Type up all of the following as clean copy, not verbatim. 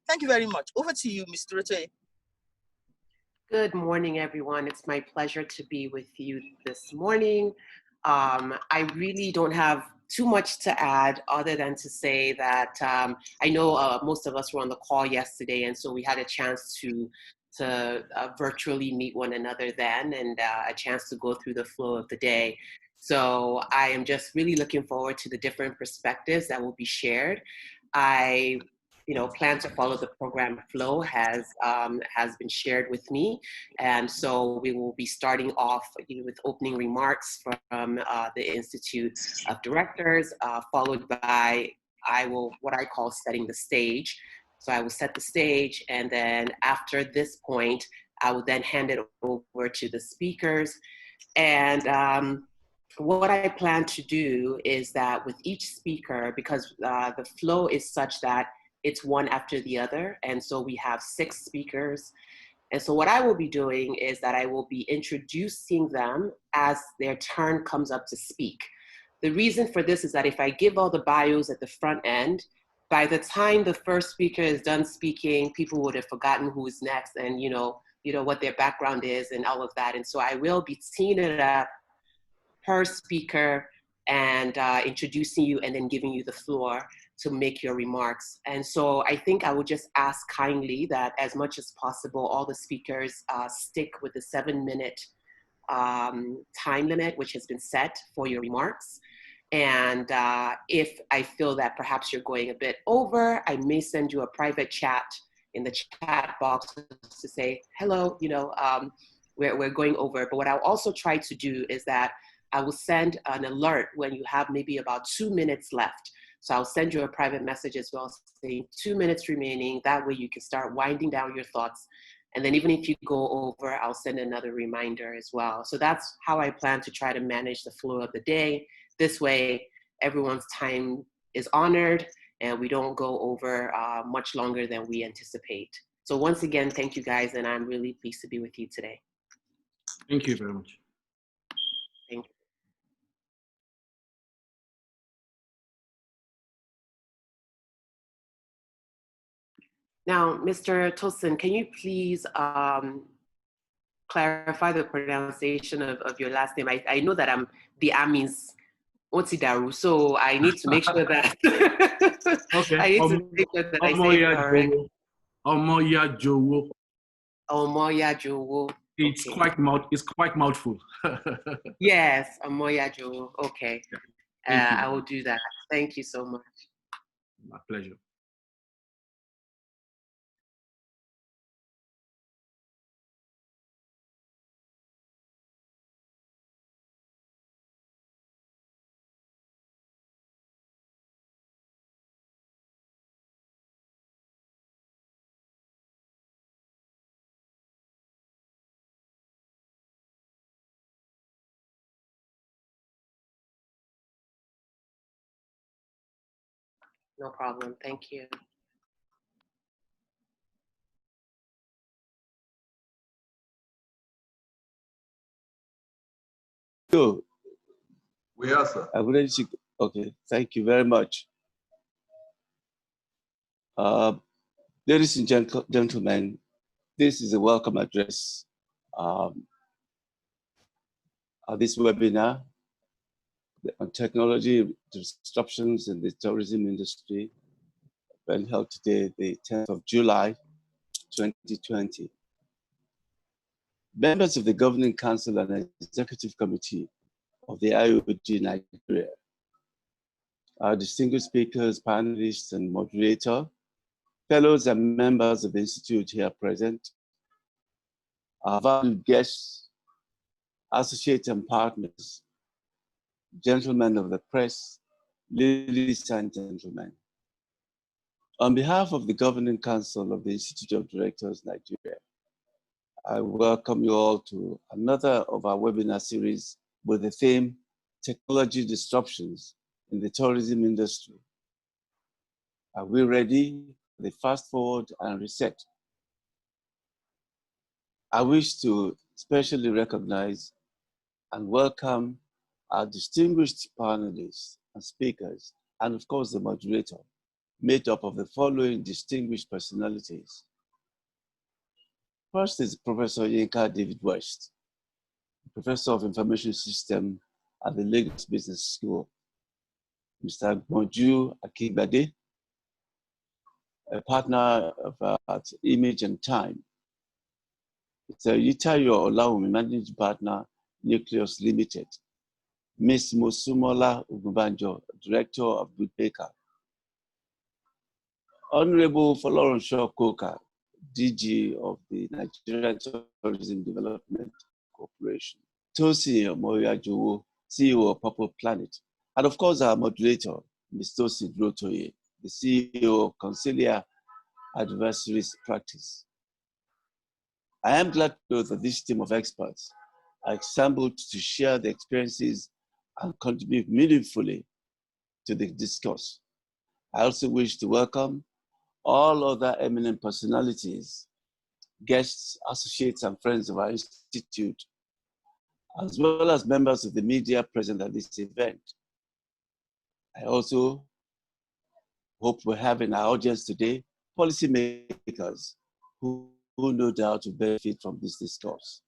Thank you very much. Over to you, Mr. Roche. Good morning, everyone. It's my pleasure to be with you this morning. I really don't have too much to add other than to say that I know most of us were on the call yesterday, and so we had a chance to virtually meet one another then, and a chance to go through the flow of the day. So I am just really looking forward to the different perspectives that will be shared. I plan to follow the program flow has been shared with me, and so we will be starting off with opening remarks from the Institute of Directors, followed by what I call setting the stage. So I will set the stage, and then after this point, I will then hand it over to the speakers. And what I plan to do is that with each speaker, because the flow is such that it's one after the other, and so we have 6 speakers. And so what I will be doing is that I will be introducing them as their turn comes up to speak. The reason for this is that if I give all the bios at the front end, by the time the first speaker is done speaking, people would have forgotten who is next and what their background is and all of that. And so I will be teeing it up per speaker and introducing you and then giving you the floor to make your remarks. And so I think I would just ask kindly that as much as possible, all the speakers stick with the 7-minute time limit, which has been set for your remarks. And if I feel that perhaps you're going a bit over, I may send you a private chat in the chat box to say, hello, we're going over. But what I'll also try to do is that I will send an alert when you have maybe about 2 minutes left. So I'll send you a private message as well, saying 2 minutes remaining. That way you can start winding down your thoughts. And then even if you go over, I'll send another reminder as well. So that's how I plan to try to manage the flow of the day. This way, everyone's time is honored and we don't go over much longer than we anticipate. So once again, thank you guys, and I'm really pleased to be with you today. Thank you very much. Thank you. Now, Mr. Tosin, can you please clarify the pronunciation of your last name? I know that the Amis Otidaru, so I need to make sure that okay. I need to make sure that I say it correct. Omoya Jowo. Omoya Jowo. It's quite mouthful. Yes, Omoya Jowo. Okay. Yeah. I will do that. Thank you so much. My pleasure. No problem. Thank you. Good. We are, sir. Okay, thank you very much. Ladies and gentlemen, this is a welcome address at this webinar on technology disruptions in the tourism industry, being held today, the 10th of July, 2020. Members of the Governing Council and Executive Committee of the IOG Nigeria, our distinguished speakers, panelists, and moderator, fellows and members of the Institute here present, our valued guests, associates and partners, gentlemen of the press, ladies and gentlemen. On behalf of the Governing Council of the Institute of Directors, Nigeria, I welcome you all to another of our webinar series with the theme, Technology Disruptions in the Tourism Industry. Are we ready for the fast forward and reset? I wish to specially recognize and welcome our distinguished panelists and speakers, and of course the moderator, made up of the following distinguished personalities. First is Professor Yinka David West, Professor of Information System at the Lagos Business School. Mr. Bonju Akibade, a partner at Image and Time. Mr. Yitayo Olawumi, Managing Partner, Nucleus Limited. Ms. Mosumola Ugubanjo, Director of Good Baker. Honorable Folorunsho Koka, DG of the Nigerian Tourism Development Corporation. Tosi Omoyajowo, CEO of Purple Planet. And of course, our moderator, Ms. Tosi Drotoye, the CEO of Consilia Adversaries Practice. I am glad to know that this team of experts are assembled to share their experiences and contribute meaningfully to the discourse. I also wish to welcome all other eminent personalities, guests, associates, and friends of our institute, as well as members of the media present at this event. I also hope we have in our audience today policymakers who no doubt will benefit from this discourse.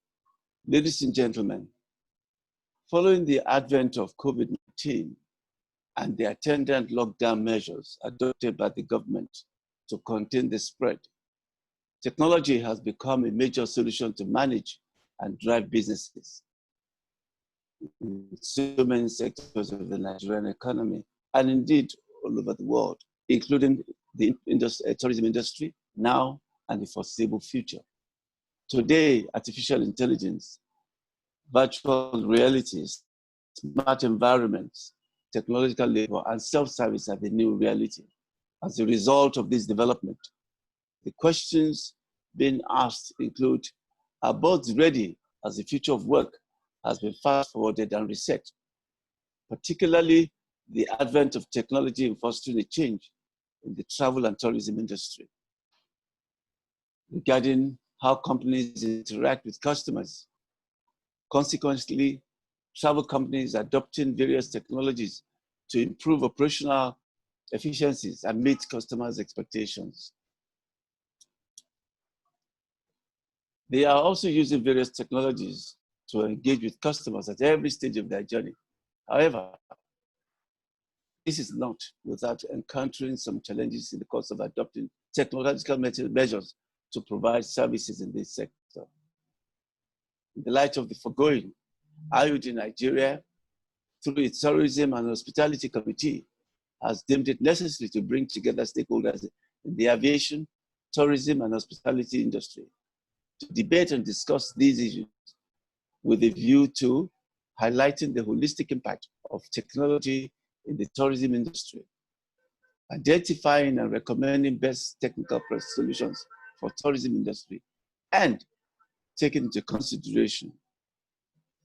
Ladies and gentlemen, following the advent of COVID-19 and the attendant lockdown measures adopted by the government to contain the spread, technology has become a major solution to manage and drive businesses in so many sectors of the Nigerian economy, and indeed all over the world, including the tourism industry now and the foreseeable future. Today, artificial intelligence, virtual realities, smart environments, technological labor, and self-service are the new reality. As a result of this development, the questions being asked include, are boards ready as the future of work has been fast-forwarded and reset, particularly the advent of technology in fostering a change in the travel and tourism industry? Regarding how companies interact with customers. Consequently, travel companies adopting various technologies to improve operational efficiencies and meet customers' expectations. They are also using various technologies to engage with customers at every stage of their journey. However, this is not without encountering some challenges in the course of adopting technological measures to provide services in this sector. In the light of the foregoing, IOD Nigeria, through its Tourism and Hospitality Committee, has deemed it necessary to bring together stakeholders in the aviation, tourism, and hospitality industry to debate and discuss these issues with a view to highlighting the holistic impact of technology in the tourism industry, identifying and recommending best technical solutions for tourism industry, and taking into consideration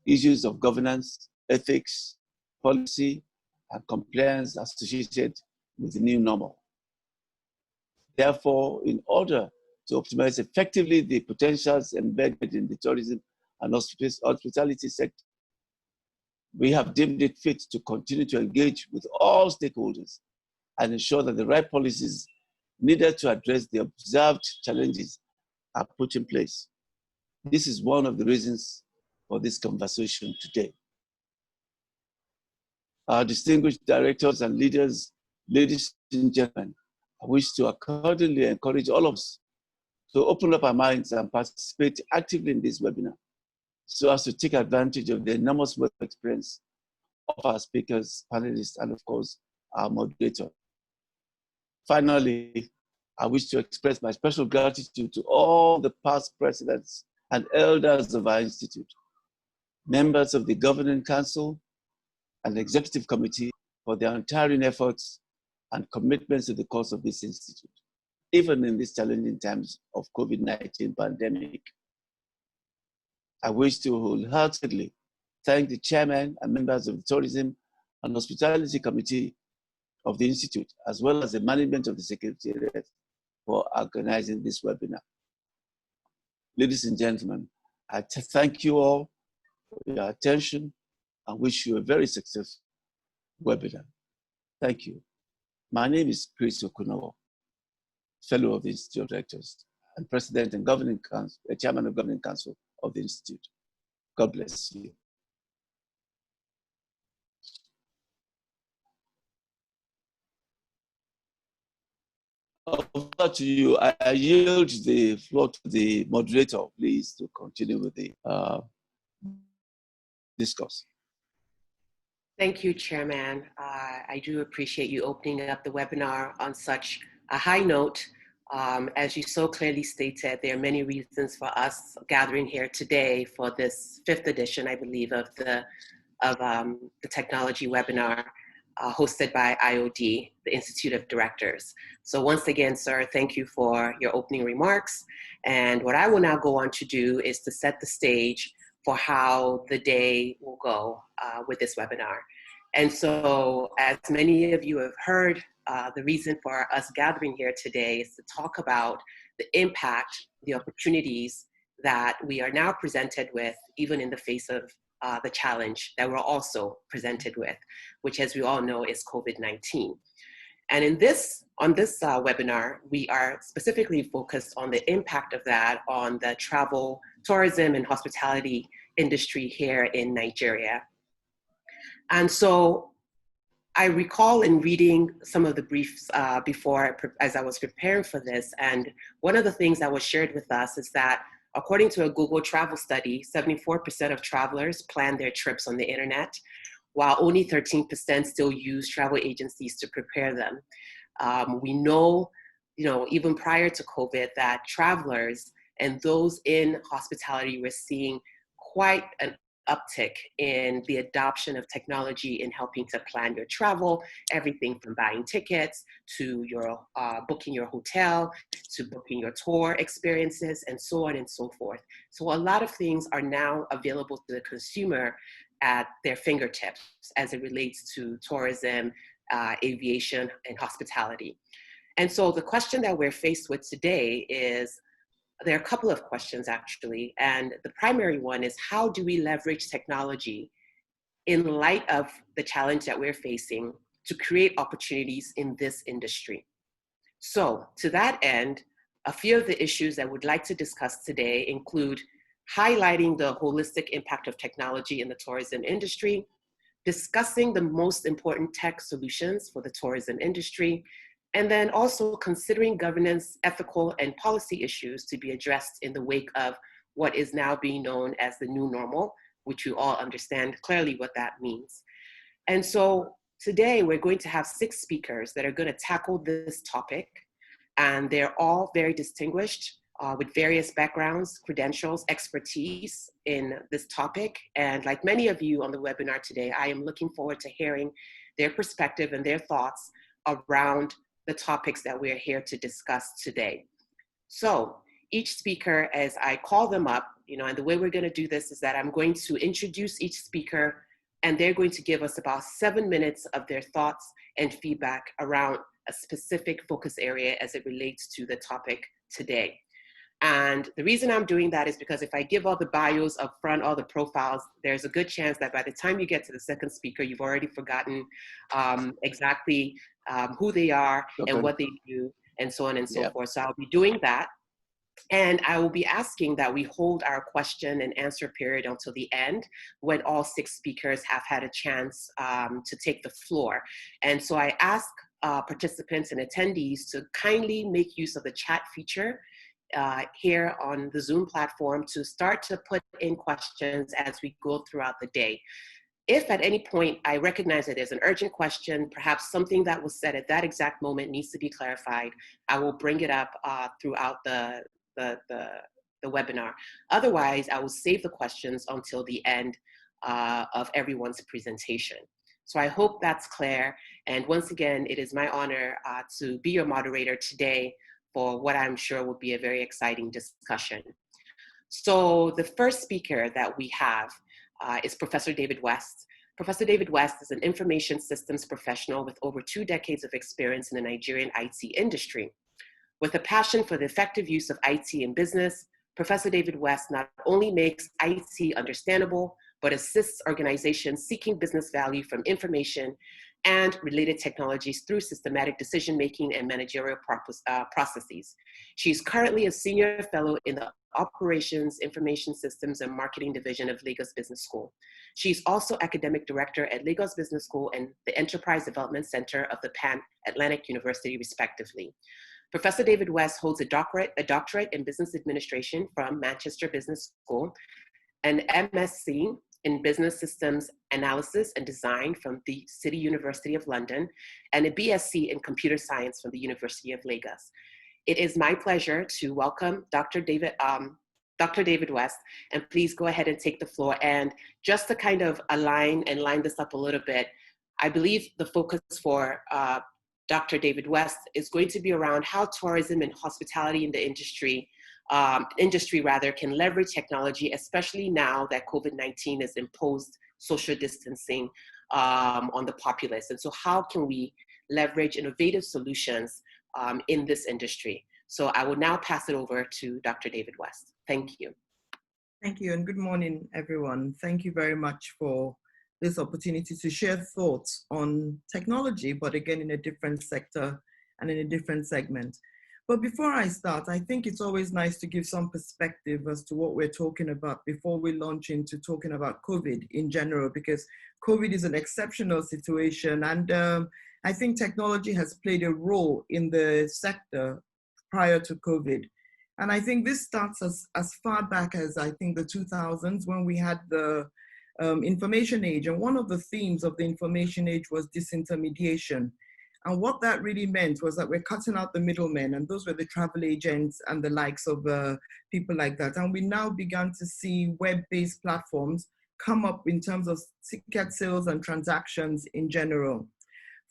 issues of governance, ethics, policy, and compliance associated with the new normal. Therefore, in order to optimize effectively the potentials embedded in the tourism and hospitality sector, we have deemed it fit to continue to engage with all stakeholders and ensure that the right policies needed to address the observed challenges are put in place. This is one of the reasons for this conversation today. Our distinguished directors and leaders, ladies and gentlemen, I wish to accordingly encourage all of us to open up our minds and participate actively in this webinar so as to take advantage of the enormous wealth of experience of our speakers, panelists, and of course, our moderator. Finally, I wish to express my special gratitude to all the past presidents and elders of our institute, members of the Governing Council and Executive Committee for their untiring efforts and commitments to the cause of this institute, even in these challenging times of COVID-19 pandemic. I wish to wholeheartedly thank the chairman and members of the Tourism and Hospitality Committee of the Institute, as well as the management of the Secretariat for organizing this webinar. Ladies and gentlemen, I thank you all for your attention and wish you a very successful webinar. Thank you. My name is Chris Okunowo, Fellow of the Institute of Directors and President and Governing Council, Chairman of Governing Council of the Institute. God bless you. Over to you. I yield the floor to the moderator, please, to continue with the discourse. Thank you, Chairman. I do appreciate you opening up the webinar on such a high note. As you so clearly stated, there are many reasons for us gathering here today for this 5th edition, I believe, of the technology webinar hosted by IOD, the Institute of Directors. So once again, sir, thank you for your opening remarks. And what I will now go on to do is to set the stage for how the day will go with this webinar. And so, as many of you have heard, the reason for us gathering here today is to talk about the impact, the opportunities that we are now presented with, even in the face of the challenge that we're also presented with, which, as we all know, is COVID-19. And on this webinar, we are specifically focused on the impact of that on the travel, tourism, and hospitality industry here in Nigeria. And so I recall in reading some of the briefs before, as I was preparing for this, and one of the things that was shared with us is that according to a Google travel study, 74% of travelers plan their trips on the internet, while only 13% still use travel agencies to prepare them. We know, even prior to COVID, that travelers and those in hospitality were seeing quite an uptick in the adoption of technology in helping to plan your travel, everything from buying tickets to your booking your hotel, to booking your tour experiences, and so on and so forth. So a lot of things are now available to the consumer at their fingertips as it relates to tourism, aviation, and hospitality. And so the question that we're faced with today is, there are a couple of questions actually, and the primary one is, how do we leverage technology in light of the challenge that we're facing to create opportunities in this industry? So to that end, a few of the issues that we'd like to discuss today include highlighting the holistic impact of technology in the tourism industry, discussing the most important tech solutions for the tourism industry, and then also considering governance, ethical, and policy issues to be addressed in the wake of what is now being known as the new normal, which you all understand clearly what that means. And so today we're going to have 6 speakers that are going to tackle this topic, and they're all very distinguished with various backgrounds, credentials, expertise in this topic. And like many of you on the webinar today, I am looking forward to hearing their perspective and their thoughts around the topics that we're here to discuss today. So each speaker, as I call them up, and the way we're going to do this is that I'm going to introduce each speaker, and they're going to give us about 7 minutes of their thoughts and feedback around a specific focus area as it relates to the topic today. And the reason I'm doing that is because if I give all the bios up front, all the profiles, there's a good chance that by the time you get to the second speaker, you've already forgotten exactly who they are and what they do, and so on and so forth. So I'll be doing that. And I will be asking that we hold our question and answer period until the end, when all 6 speakers have had a chance to take the floor. And so I ask participants and attendees to kindly make use of the chat feature here on the Zoom platform to start to put in questions as we go throughout the day. If at any point I recognize that there's an urgent question, perhaps something that was said at that exact moment needs to be clarified, I will bring it up throughout the webinar. Otherwise, I will save the questions until the end of everyone's presentation. So I hope that's clear. And once again, it is my honor to be your moderator today for what I'm sure will be a very exciting discussion. So the first speaker that we have is Professor David West. Professor David West is an information systems professional with over 2 decades of experience in the Nigerian IT industry. With a passion for the effective use of IT in business, Professor David West not only makes IT understandable, but assists organizations seeking business value from information and related technologies through systematic decision-making and managerial processes. She's currently a senior fellow in the Operations, Information Systems, and Marketing Division of Lagos Business School. She's also academic director at Lagos Business School and the Enterprise Development Center of the Pan-Atlantic University, respectively. Professor David West holds a doctorate in business administration from Manchester Business School, an MSc in Business Systems Analysis and Design from the City University of London, and a BSc in Computer Science from the University of Lagos. It is my pleasure to welcome Dr. David West, and please go ahead and take the floor. And just to kind of line this up a little bit, I believe the focus for Dr. David West is going to be around how tourism and hospitality in the industry can leverage technology, especially now that COVID-19 has imposed social distancing on the populace. And so how can we leverage innovative solutions in this industry? So I will now pass it over to Dr. David West. Thank you. Thank you, and good morning, everyone. Thank you very much for this opportunity to share thoughts on technology, but again, in a different sector and in a different segment. But before I start, I think it's always nice to give some perspective as to what we're talking about before we launch into talking about COVID in general, because COVID is an exceptional situation. And I think technology has played a role in the sector prior to COVID. And I think this starts as far back as I think the 2000s, when we had the information age. And one of the themes of the information age was disintermediation. And what that really meant was that we're cutting out the middlemen, and those were the travel agents and the likes of people like that. And we now began to see web-based platforms come up in terms of ticket sales and transactions in general.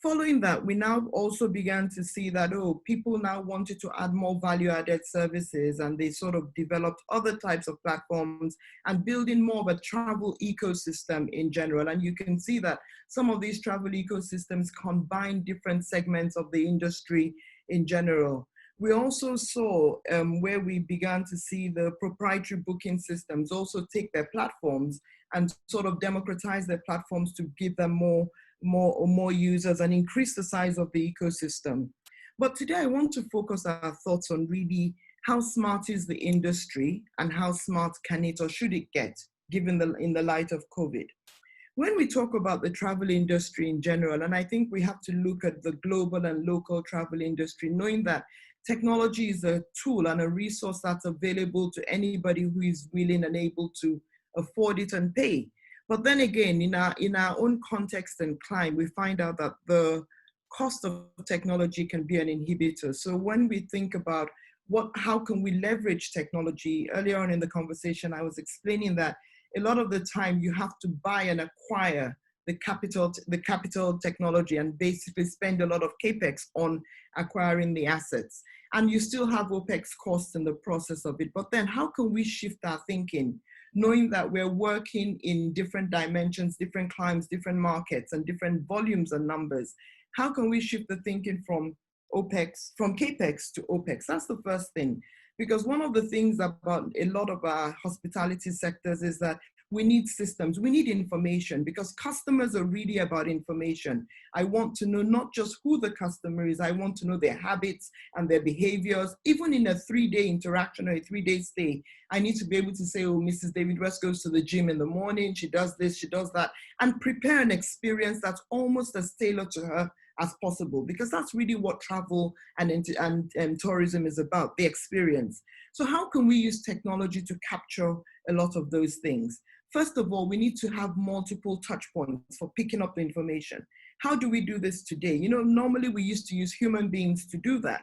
Following that, we now also began to see that, people now wanted to add more value-added services, and they sort of developed other types of platforms and building more of a travel ecosystem in general. And you can see that some of these travel ecosystems combine different segments of the industry in general. We also saw where we began to see the proprietary booking systems also take their platforms and sort of democratize their platforms to give them more users and increase the size of the ecosystem. But today I want to focus our thoughts on really how smart is the industry and how smart can it or should it get given in the light of COVID. When we talk about the travel industry in general, and I think we have to look at the global and local travel industry, knowing that technology is a tool and a resource that's available to anybody who is willing and able to afford it and pay. But then again, in our own context and climate, we find out that the cost of technology can be an inhibitor. So when we think about how can we leverage technology, earlier on in the conversation, I was explaining that a lot of the time you have to buy and acquire the capital technology and basically spend a lot of capex on acquiring the assets. And you still have OPEX costs in the process of it. But then how can we shift our thinking, knowing that we're working in different dimensions, different climes, different markets, and different volumes and numbers? How can we shift the thinking from capex to OPEX? That's the first thing. Because one of the things about a lot of our hospitality sectors is that we need systems, we need information, because customers are really about information. I want to know not just who the customer is, I want to know their habits and their behaviors. Even in a 3-day interaction or a 3-day stay, I need to be able to say, Mrs. David West goes to the gym in the morning, she does this, she does that, and prepare an experience that's almost as tailored to her as possible, because that's really what travel and tourism is about, the experience. So how can we use technology to capture a lot of those things? First of all, we need to have multiple touch points for picking up the information. How do we do this today? Normally we used to use human beings to do that.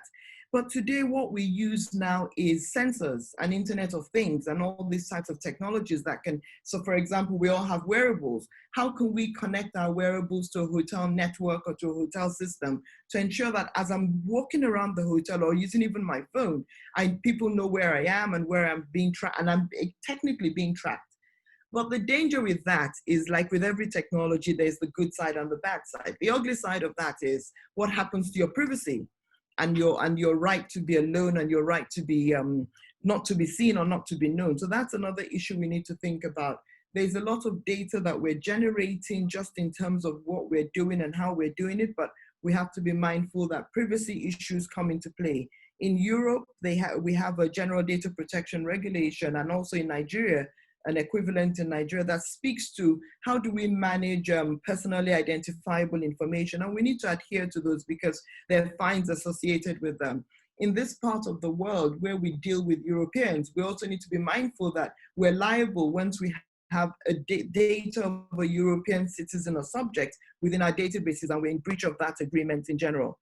But today what we use now is sensors and Internet of Things and all these types of technologies that can, so for example, we all have wearables. How can we connect our wearables to a hotel network or to a hotel system to ensure that as I'm walking around the hotel or using even my phone, people know where I am and where I'm being tracked, and I'm technically being tracked. But the danger with that is, like with every technology, there's the good side and the bad side. The ugly side of that is what happens to your privacy and your right to be alone and your right to be not to be seen or not to be known. So that's another issue we need to think about there's a lot of data that we're generating just in terms of what we're doing and how we're doing it, but we have to be mindful that privacy issues come into play. In Europe, we have a general data protection regulation, and also in Nigeria, an equivalent in Nigeria that speaks to how do we manage personally identifiable information, and we need to adhere to those because there are fines associated with them. In this part of the world where we deal with Europeans, we also need to be mindful that we're liable once we have a data of a European citizen or subject within our databases, and we're in breach of that agreement in general.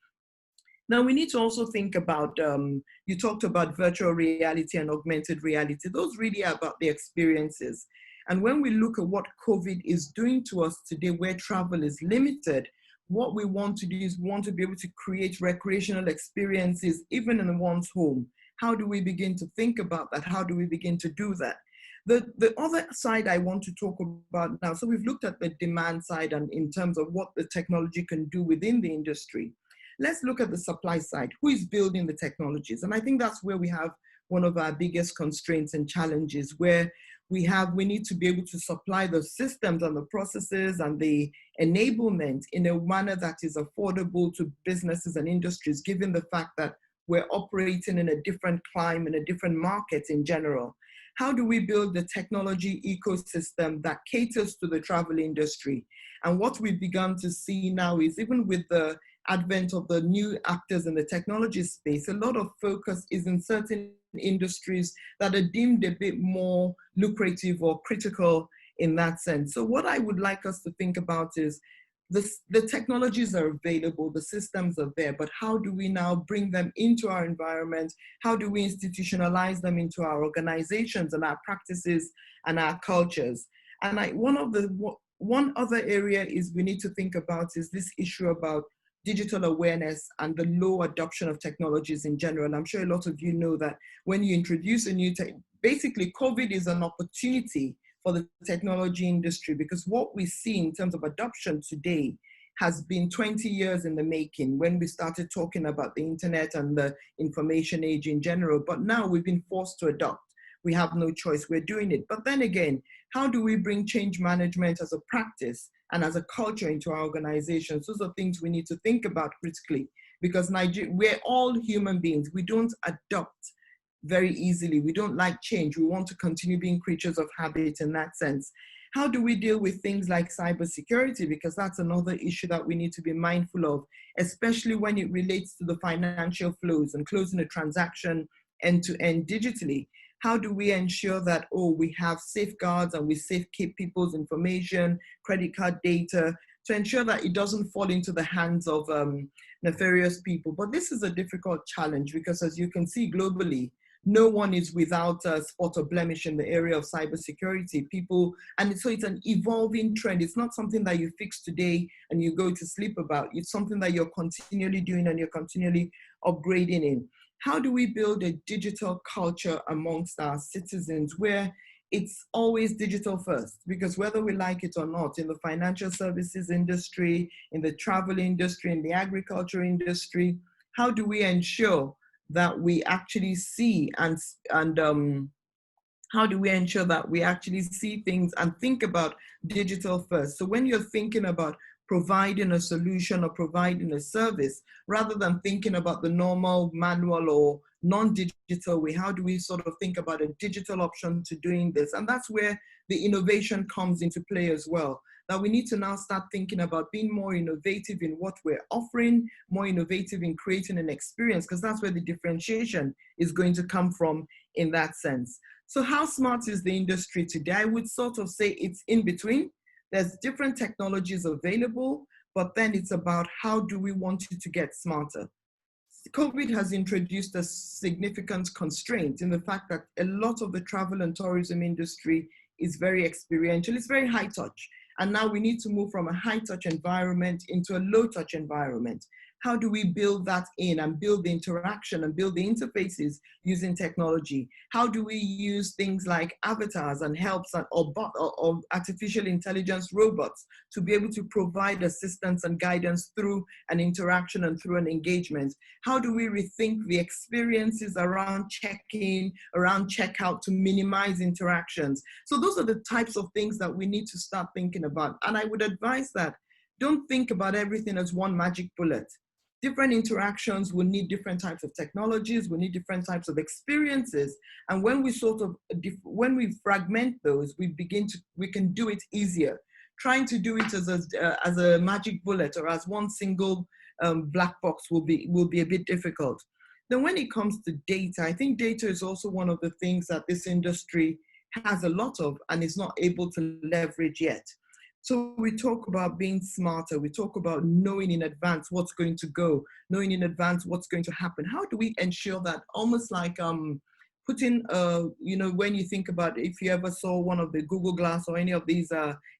Now, we need to also think about, you talked about virtual reality and augmented reality. Those really are about the experiences. And when we look at what COVID is doing to us today, where travel is limited, what we want to do is we want to be able to create recreational experiences, even in one's home. How do we begin to think about that? How do we begin to do that? The other side I want to talk about now, so we've looked at the demand side and in terms of what the technology can do within the industry. Let's look at the supply side. Who is building the technologies? And I think that's where we have one of our biggest constraints and challenges, where we need to be able to supply the systems and the processes and the enablement in a manner that is affordable to businesses and industries, given the fact that we're operating in a different climate, in a different market in general. How do we build the technology ecosystem that caters to the travel industry? And what we've begun to see now is, even with the advent of the new actors in the technology space, a lot of focus is in certain industries that are deemed a bit more lucrative or critical in that sense. So what I would like us to think about is the technologies are available, the systems are there, but how do we now bring them into our environment? How do we institutionalize them into our organizations and our practices and our cultures? And one other area is we need to think about is this issue about digital awareness and the low adoption of technologies in general. I'm sure a lot of you know that when you introduce a new tech, basically COVID is an opportunity for the technology industry, because what we see in terms of adoption today has been 20 years in the making when we started talking about the internet and the information age in general. But now we've been forced to adopt. We have no choice, we're doing it. But then again, how do we bring change management as a practice and as a culture into our organizations? Those are things we need to think about critically, because we're all human beings. We don't adopt very easily. We don't like change. We want to continue being creatures of habit in that sense. How do we deal with things like cybersecurity? Because that's another issue that we need to be mindful of, especially when it relates to the financial flows and closing a transaction end-to-end digitally. How do we ensure that, we have safeguards and we safekeep people's information, credit card data, to ensure that it doesn't fall into the hands of nefarious people? But this is a difficult challenge because, as you can see globally, no one is without a spot or blemish in the area of cybersecurity. So it's an evolving trend. It's not something that you fix today and you go to sleep about. It's something that you're continually doing and you're continually upgrading in. How do we build a digital culture amongst our citizens where it's always digital first? Because whether we like it or not, in the financial services industry, in the travel industry, in the agriculture industry, how do we ensure that we actually see how do we ensure that we actually see things and think about digital first? So when you're thinking about providing a solution or providing a service, rather than thinking about the normal manual or non-digital way, how do we sort of think about a digital option to doing this? And that's where the innovation comes into play as well. That we need to now start thinking about being more innovative in what we're offering, more innovative in creating an experience, because that's where the differentiation is going to come from in that sense. So how smart is the industry today? I would sort of say it's in between. There's different technologies available, but then it's about how do we want you to get smarter? COVID has introduced a significant constraint in the fact that a lot of the travel and tourism industry is very experiential. It's very high touch. And now we need to move from a high touch environment into a low touch environment. how do we build that in and build the interaction and build the interfaces using technology? How do we use things like avatars and helps or artificial intelligence robots to be able to provide assistance and guidance through an interaction and through an engagement? How do we rethink the experiences around check-in, around checkout to minimize interactions? So those are the types of things that we need to start thinking about. And I would advise that don't think about everything as one magic bullet. Different interactions will need different types of technologies, will need different types of experiences. And when we when we fragment those, we can do it easier. Trying to do it as a magic bullet or as one single black box will be a bit difficult. Then when it comes to data, I think data is also one of the things that this industry has a lot of and is not able to leverage yet. So we talk about being smarter. We talk about knowing in advance what's going to go, knowing in advance what's going to happen. How do we ensure that? Almost like putting, when you think about, if you ever saw one of the Google Glass or any of these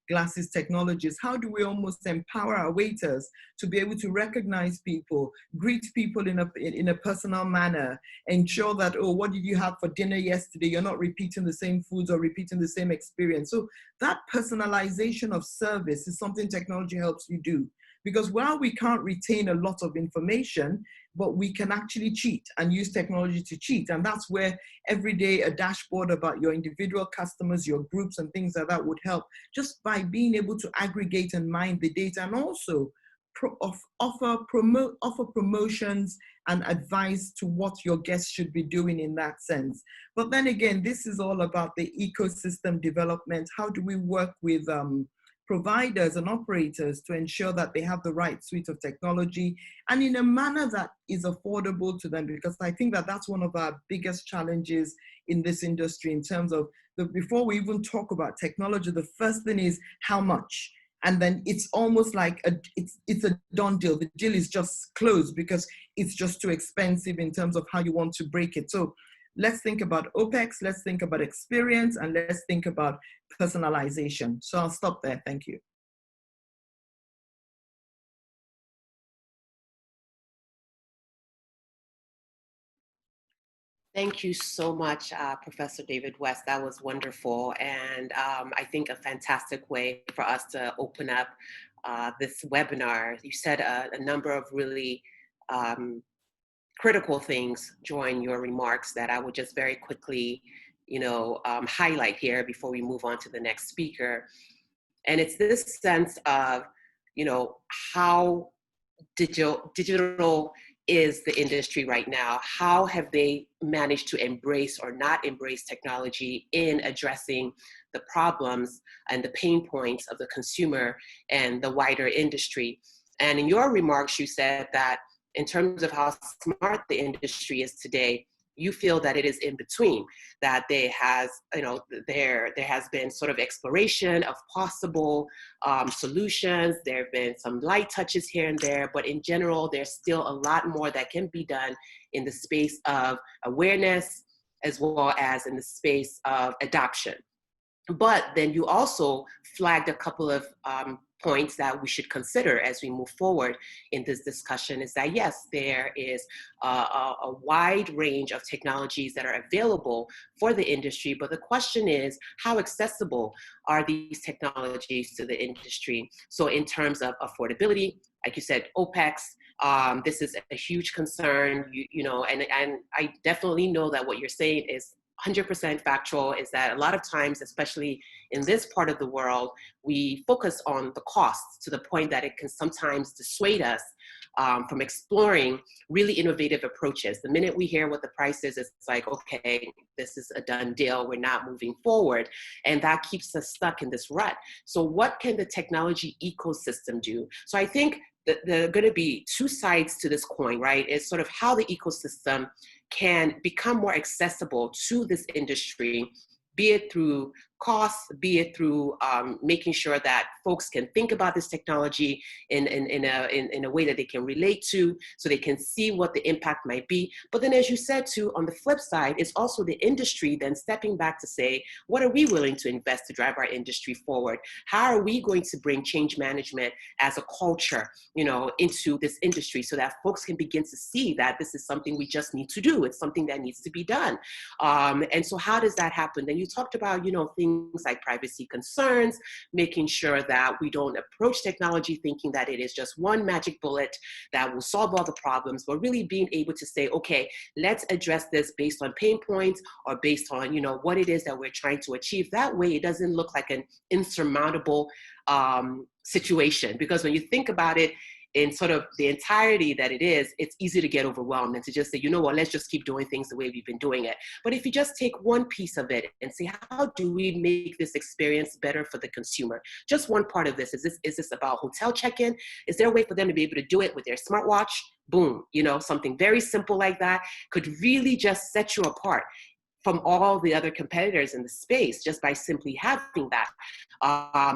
glasses technologies, how do we almost empower our waiters to be able to recognize people, greet people in a personal manner, ensure that, oh, what did you have for dinner yesterday? You're not repeating the same foods or repeating the same experience. So that personalization of service is something technology helps you do. Because while we can't retain a lot of information, but we can actually cheat and use technology to cheat. And that's where every day a dashboard about your individual customers, your groups and things like that would help, just by being able to aggregate and mine the data, and also offer promotions and advice to what your guests should be doing in that sense. But then again, this is all about the ecosystem development. How do we work with providers and operators to ensure that they have the right suite of technology and in a manner that is affordable to them? Because I think that that's one of our biggest challenges in this industry in terms of before we even talk about technology, the first thing is how much. And then it's almost like it's a done deal. The deal is just closed because it's just too expensive in terms of how you want to break it. So let's think about OPEX, let's think about experience, and let's think about personalization. So I'll stop there. Thank you. Thank you so much, Professor David West. That was wonderful. And I think a fantastic way for us to open up this webinar. You said a number of really critical things during your remarks that I would just very quickly, highlight here before we move on to the next speaker. And it's this sense of, how digital is the industry right now? How have they managed to embrace or not embrace technology in addressing the problems and the pain points of the consumer and the wider industry? And in your remarks, you said that in terms of how smart the industry is today, you feel that it is in between, that there has been sort of exploration of possible solutions. There have been some light touches here and there, but in general, there's still a lot more that can be done in the space of awareness, as well as in the space of adoption. But then you also flagged a couple of points that we should consider as we move forward in this discussion, is that yes, there is a wide range of technologies that are available for the industry, but the question is, how accessible are these technologies to the industry? So in terms of affordability, like you said, OPEX, this is a huge concern, and I definitely know that what you're saying is 100% factual, is that a lot of times, especially in this part of the world, we focus on the costs to the point that it can sometimes dissuade us from exploring really innovative approaches. The minute we hear what the price is, it's like, okay, this is a done deal, we're not moving forward. And that keeps us stuck in this rut. So what can the technology ecosystem do? So I think that there are going to be two sides to this coin, right? It's sort of how the ecosystem can become more accessible to this industry, be it through costs, be it through making sure that folks can think about this technology in a way that they can relate to, so they can see what the impact might be. But then, as you said too, on the flip side, it's also the industry then stepping back to say, what are we willing to invest to drive our industry forward? How are we going to bring change management as a culture, into this industry, so that folks can begin to see that this is something we just need to do. It's something that needs to be done. And so how does that happen? Then you talked about, things like privacy concerns, making sure that we don't approach technology thinking that it is just one magic bullet that will solve all the problems, but really being able to say, okay, let's address this based on pain points or based on, what it is that we're trying to achieve. That way it doesn't look like an insurmountable situation, because when you think about it in sort of the entirety that it is, it's easy to get overwhelmed and to just say, you know what, let's just keep doing things the way we've been doing it. But if you just take one piece of it and say, how do we make this experience better for the consumer? Just one part of this. Is this about hotel check-in? Is there a way for them to be able to do it with their smartwatch? Boom, something very simple like that could really just set you apart from all the other competitors in the space just by simply having that.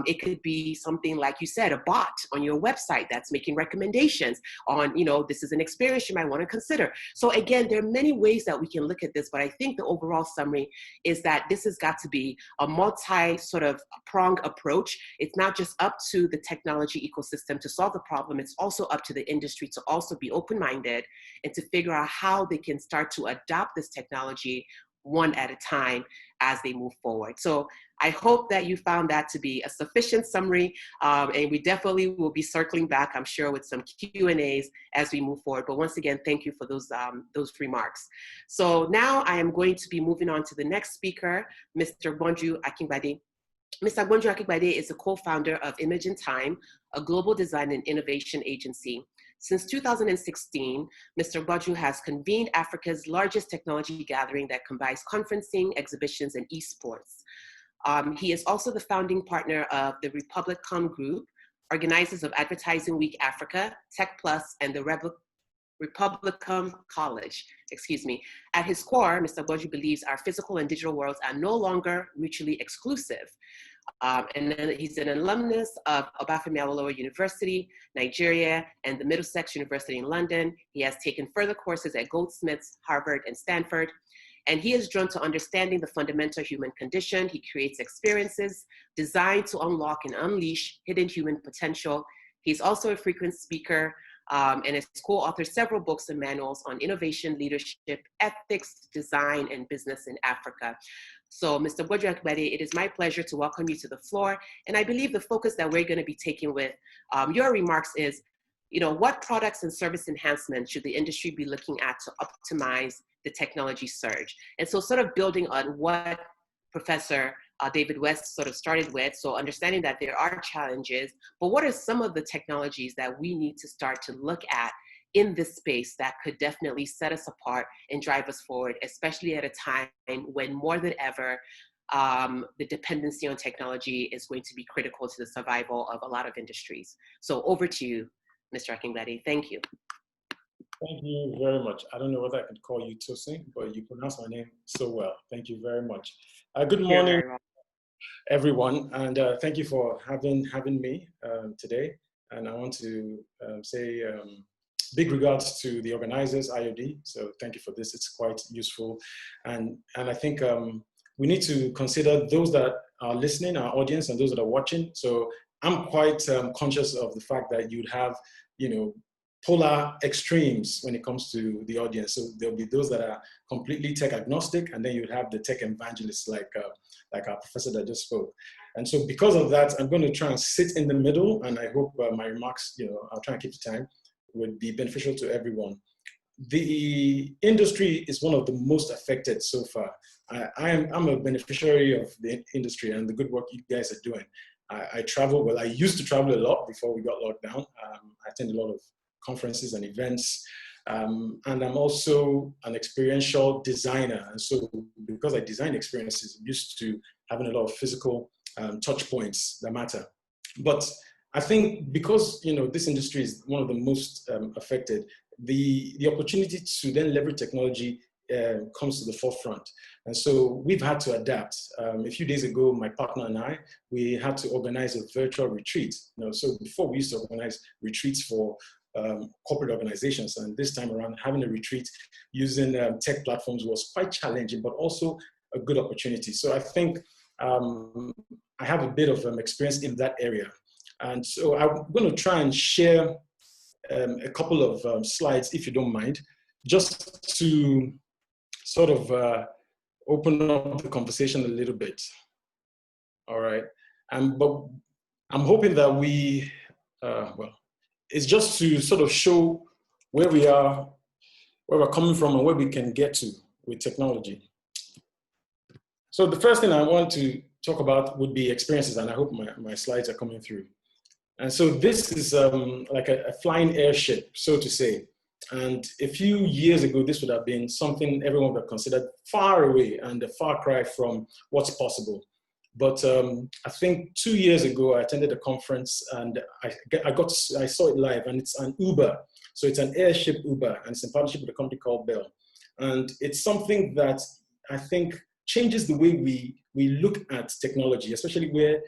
It could be something like you said, a bot on your website that's making recommendations on, this is an experience you might want to consider. So again, there are many ways that we can look at this, but I think the overall summary is that this has got to be a multi sort of pronged approach. It's not just up to the technology ecosystem to solve the problem. It's also up to the industry to also be open-minded and to figure out how they can start to adopt this technology one at a time as they move forward. So I hope that you found that to be a sufficient summary, and we definitely will be circling back, I'm sure, with some Q&As as we move forward. But once again, thank you for those remarks. So now I am going to be moving on to the next speaker, Mr. Bonju Akingbade. Mr. Bonju Akingbade is the co-founder of Image in Time, a global design and innovation agency. Since 2016, Mr. Bonju has convened Africa's largest technology gathering that combines conferencing, exhibitions, and esports. He is also the founding partner of the Republicom Group, organizers of Advertising Week Africa, Tech Plus, and the Republicom College, At his core, Mr. Bonju believes our physical and digital worlds are no longer mutually exclusive. And then he's an alumnus of Obafemi Awolowo University, Nigeria, and the Middlesex University in London. He has taken further courses at Goldsmiths, Harvard, and Stanford. And he is drawn to understanding the fundamental human condition. He creates experiences designed to unlock and unleash hidden human potential. He's also a frequent speaker and has co-authored several books and manuals on innovation, leadership, ethics, design, and business in Africa. So Mr. Bonju Akingbade, it is my pleasure to welcome you to the floor. And I believe the focus that we're going to be taking with your remarks is, what products and service enhancements should the industry be looking at to optimize the technology surge? And so sort of building on what Professor David West sort of started with, so understanding that there are challenges, but what are some of the technologies that we need to start to look at in this space that could definitely set us apart and drive us forward, especially at a time when more than ever, the dependency on technology is going to be critical to the survival of a lot of industries. So over to you, Mr. Akingbade. Thank you. Thank you very much. I don't know whether I could call you Tosin, but you pronounce my name so well. Thank you very much. Good morning, everyone, and thank you for having me today. And I want to say big regards to the organizers, IOD. So thank you for this. It's quite useful, and I think we need to consider those that are listening, our audience, and those that are watching. So I'm quite conscious of the fact that you'd have, polar extremes when it comes to the audience. So there'll be those that are completely tech agnostic, and then you'd have the tech evangelists like our professor that just spoke. And so because of that, I'm going to try and sit in the middle, and I hope my remarks, I'll try and keep the time, would be beneficial to everyone. The industry is one of the most affected so far. I'm a beneficiary of the industry and the good work you guys are doing. I travel, well, I used to travel a lot before we got locked down. I attend a lot of conferences and events. And I'm also an experiential designer. And so because I design experiences, I'm used to having a lot of physical touch points that matter. But I think because, this industry is one of the most affected, the opportunity to then leverage technology comes to the forefront. And so we've had to adapt. A few days ago, my partner and I, we had to organize a virtual retreat. So before we used to organize retreats for corporate organizations, and this time around having a retreat using tech platforms was quite challenging, but also a good opportunity. So I think I have a bit of experience in that area. And so I'm going to try and share a couple of slides, if you don't mind, just to sort of open up the conversation a little bit. All right. But I'm hoping that well, it's just to sort of show where we are, where we're coming from, and where we can get to with technology. So the first thing I want to talk about would be experiences, and I hope my slides are coming through. And so this is like a flying airship, so to say. And a few years ago, this would have been something everyone would have considered far away and a far cry from what's possible. But I think 2 years ago, I attended a conference and I saw it live, and it's an Uber. So it's an airship Uber, and it's in partnership with a company called Bell. And it's something that I think changes the way we look at technology, especially where,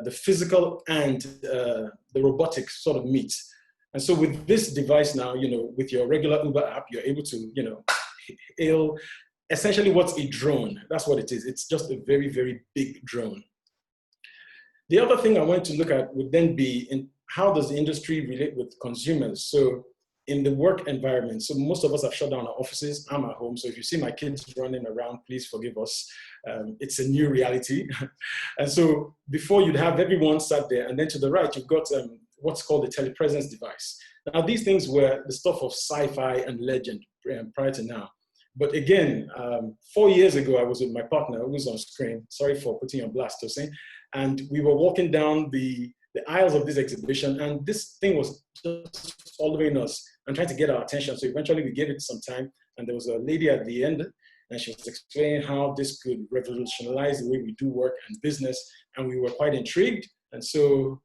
the physical and the robotics sort of meet. And so with this device now, with your regular Uber app, you're able to, hail essentially what's a drone. That's what it is. It's just a very, very big drone. The other thing I wanted to look at would then be in how does the industry relate with consumers? So in the work environment, so most of us have shut down our offices. I'm at home, so if you see my kids running around, please forgive us. It's a new reality. And so before you'd have everyone sat there, and then to the right, you've got what's called a telepresence device. Now, these things were the stuff of sci-fi and legend prior to now. But again, 4 years ago, I was with my partner who was on screen. Sorry for putting you on blast, Tosin. And we were walking down the aisles of this exhibition, and this thing was just following us and trying to get our attention. So eventually we gave it some time, and there was a lady at the end, and she was explaining how this could revolutionize the way we do work and business, and we were quite intrigued. And so,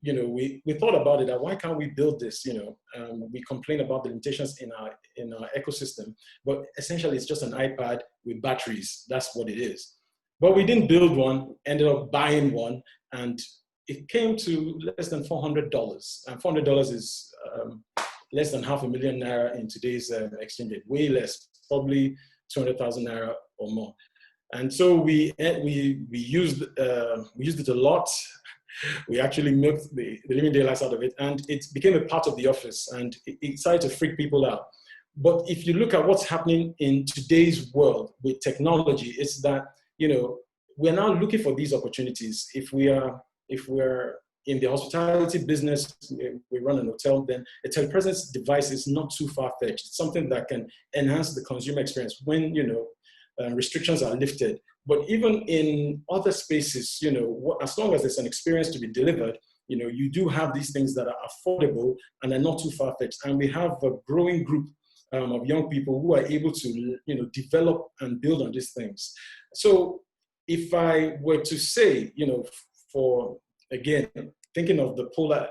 we thought about it, that why can't we build this? We complain about the limitations in our ecosystem, but essentially it's just an iPad with batteries. That's what it is. But we didn't build one, ended up buying one, and it came to less than $400. And $400 is less than $500,000 naira in today's exchange rate, way less, probably 200,000 naira or more. And so we used it a lot. We actually milked the living daylights out of it, and it became a part of the office, and it started to freak people out. But if you look at what's happening in today's world with technology, it's that, we're now looking for these opportunities. If we're in the hospitality business, we run an hotel, then a telepresence device is not too far-fetched. It's something that can enhance the consumer experience when, restrictions are lifted. But even in other spaces, as long as there's an experience to be delivered, you do have these things that are affordable and are not too far-fetched. And we have a growing group of young people who are able to, develop and build on these things. So if I were to say, for, again, thinking of the polar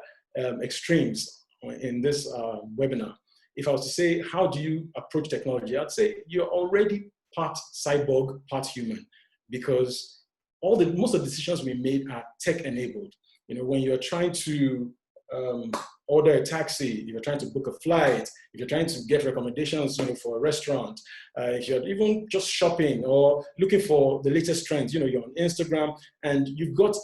extremes in this webinar, if I was to say, how do you approach technology? I'd say you're already part cyborg, part human, because most of the decisions we made are tech-enabled. When you're trying to order a taxi, if you're trying to book a flight, if you're trying to get recommendations for a restaurant, if you're even just shopping or looking for the latest trends, you're on Instagram, and you've got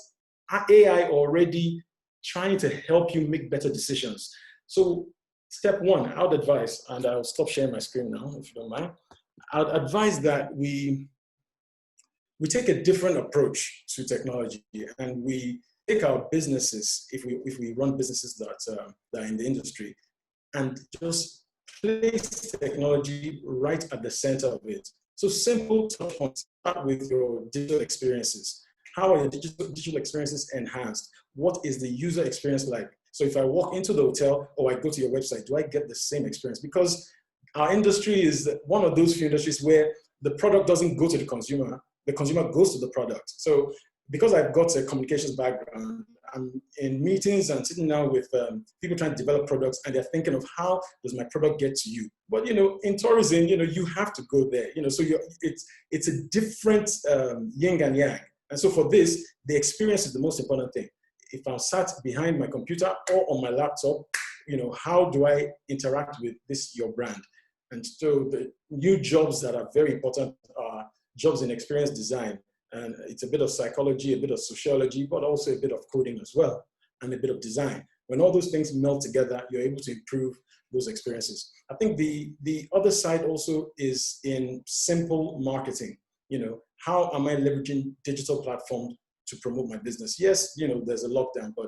AI already trying to help you make better decisions. So step one, I would advise, and I'll stop sharing my screen now, if you don't mind. I would advise that we take a different approach to technology, and we take our businesses, if we run businesses that are in the industry, and just place technology right at the center of it. So simple touch points. Start with your digital experiences. How are your digital experiences enhanced? What is the user experience like? So if I walk into the hotel or I go to your website, do I get the same experience? Because our industry is one of those few industries where the product doesn't go to the consumer goes to the product. So because I've got a communications background, I'm in meetings and sitting now with people trying to develop products, and they're thinking of how does my product get to you? But in tourism, you have to go there. So it's a different yin and yang. And so for this, the experience is the most important thing. If I'm sat behind my computer or on my laptop, how do I interact with your brand? And so the new jobs that are very important are jobs in experience design. And it's a bit of psychology, a bit of sociology, but also a bit of coding as well, and a bit of design. When all those things meld together, you're able to improve those experiences. I think the other side also is in simple marketing. How am I leveraging digital platforms to promote my business? Yes, there's a lockdown, but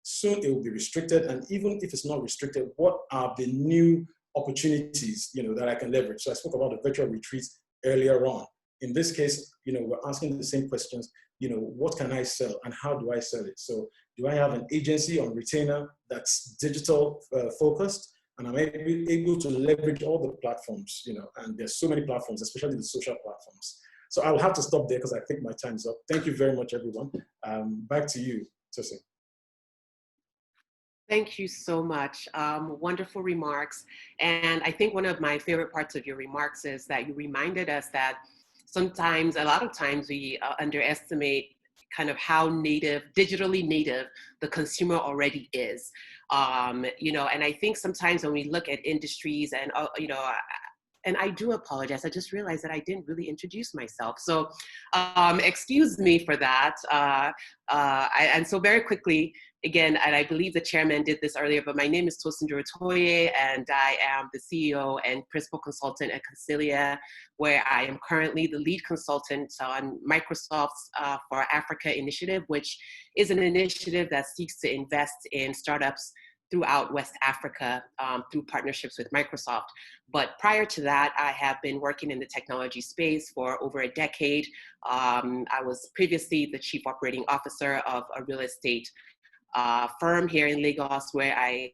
soon it will be restricted. And even if it's not restricted, what are the new opportunities, that I can leverage? So I spoke about the virtual retreats earlier on. In this case, we're asking the same questions, what can I sell and how do I sell it? So do I have an agency or retainer that's digital focused? And I'm able to leverage all the platforms, and there's so many platforms, especially the social platforms. So I'll have to stop there because I think my time's up. Thank you very much, everyone. Back to you, Tosin. Thank you so much. Wonderful remarks. And I think one of my favorite parts of your remarks is that you reminded us that sometimes, a lot of times, we underestimate kind of how digitally native the consumer already is. And I think sometimes when we look at industries and, and I do apologize, I just realized that I didn't really introduce myself. So excuse me for that. And so very quickly, again, and I believe the chairman did this earlier, but my name is Tosin Otoye, and I am the CEO and principal consultant at Concilia, where I am currently the lead consultant on Microsoft's for Africa initiative, which is an initiative that seeks to invest in startups throughout West Africa through partnerships with Microsoft. But prior to that, I have been working in the technology space for over a decade. I was previously the chief operating officer of a real estate firm here in Lagos, where I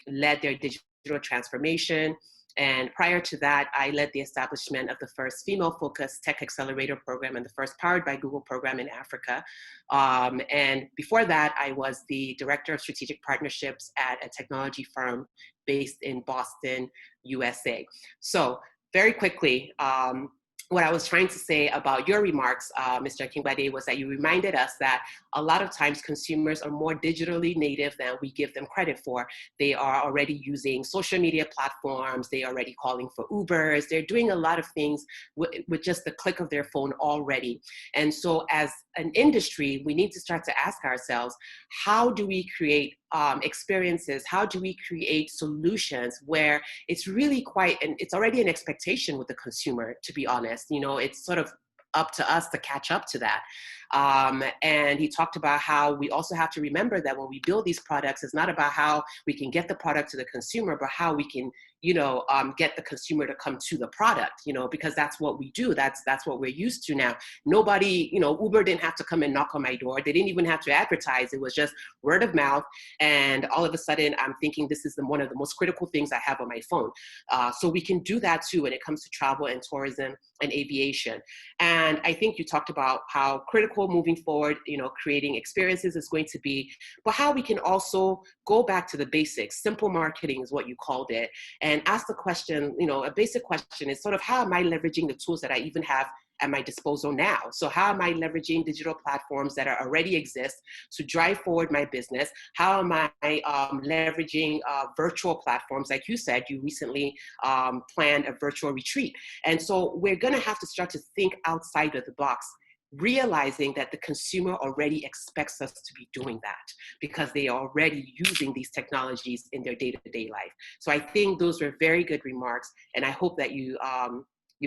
led their digital transformation. And prior to that, I led the establishment of the first female-focused tech accelerator program and the first Powered by Google program in Africa. And before that, I was the director of strategic partnerships at a technology firm based in Boston, USA. So very quickly, what I was trying to say about your remarks, Mr. Kingbade, was that you reminded us that a lot of times consumers are more digitally native than we give them credit for. They are already using social media platforms. They are already calling for Ubers. They're doing a lot of things with just the click of their phone already. And so as an industry, we need to start to ask ourselves, how do we create experiences? How do we create solutions where it's really it's already an expectation with the consumer, to be honest. It's sort of up to us to catch up to that. And he talked about how we also have to remember that when we build these products, it's not about how we can get the product to the consumer, but how we can, get the consumer to come to the product, because that's what we do. That's what we're used to now. Nobody, Uber didn't have to come and knock on my door. They didn't even have to advertise. It was just word of mouth. And all of a sudden, I'm thinking this is one of the most critical things I have on my phone. So we can do that too when it comes to travel and tourism and aviation. And I think you talked about how critical moving forward, creating experiences is going to be, but how we can also go back to the basics. Simple marketing is what you called it. And ask the question, a basic question is sort of, how am I leveraging the tools that I even have at my disposal now? So how am I leveraging digital platforms that already exist to drive forward my business? How am I leveraging virtual platforms? Like you said, you recently planned a virtual retreat. And so we're gonna have to start to think outside of the box, realizing that the consumer already expects us to be doing that because they are already using these technologies in their day-to-day life. So I think those were very good remarks, and I hope that you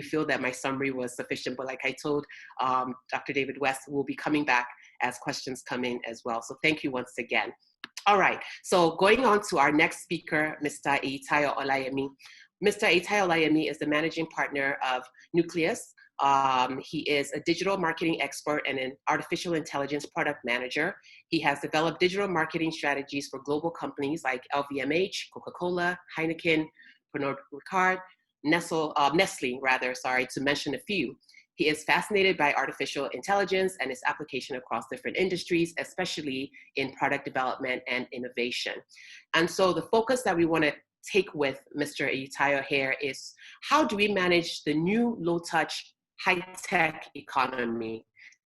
feel that my summary was sufficient. But like I told Dr. David West, we'll be coming back as questions come in as well. So thank you once again. All right, so going on to our next speaker, Mr. Eitayo Olayemi. Mr. Eitayo Olayemi is the managing partner of Nucleus. He is a digital marketing expert and an artificial intelligence product manager. He has developed digital marketing strategies for global companies like LVMH, Coca-Cola, Heineken, Pernod Ricard, Nestle, to mention a few. He is fascinated by artificial intelligence and its application across different industries, especially in product development and innovation. And so the focus that we want to take with Mr. Eyitayo here is, how do we manage the new low-touch, high-tech economy?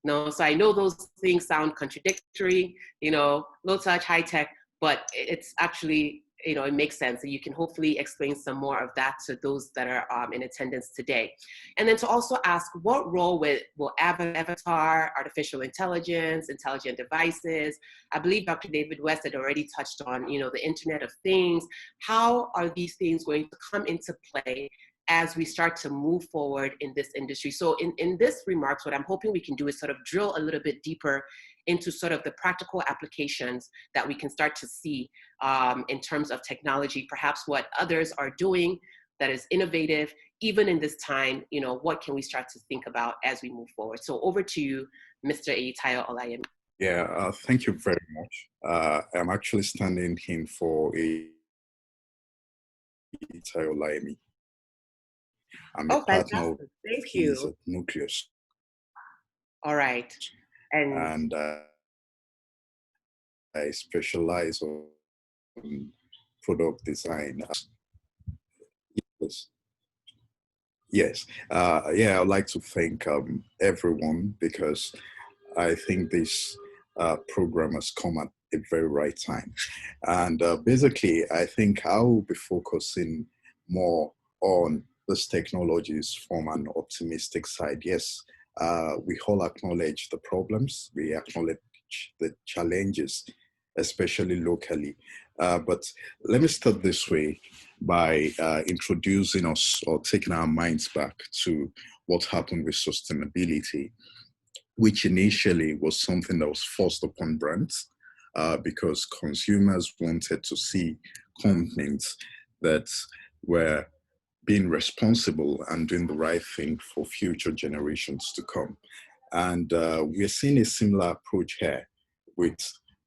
So I know those things sound contradictory, low-touch, high-tech, but it's actually, it makes sense. And you can hopefully explain some more of that to those that are in attendance today. And then to also ask, what role will avatar, artificial intelligence, intelligent devices? I believe Dr. David West had already touched on, the Internet of Things. How are these things going to come into play as we start to move forward in this industry? So in this remarks, what I'm hoping we can do is sort of drill a little bit deeper into sort of the practical applications that we can start to see in terms of technology, perhaps what others are doing that is innovative, even in this time, what can we start to think about as we move forward? So over to you, Mr. Eyitayo Olayemi. Yeah, thank you very much. I'm actually standing in for Eyitayo Olayemi. I'm a partner of Thank his you. Nucleus. All right. And I specialize on product design. Yes. Yeah, I'd like to thank everyone, because I think this program has come at a very right time. And basically, I think I will be focusing more on this technologies from an optimistic side. Yes, we all acknowledge the problems, we acknowledge the challenges, especially locally. But let me start this way by introducing us, or taking our minds back to what happened with sustainability, which initially was something that was forced upon brands because consumers wanted to see companies that were being responsible and doing the right thing for future generations to come. And we're seeing a similar approach here with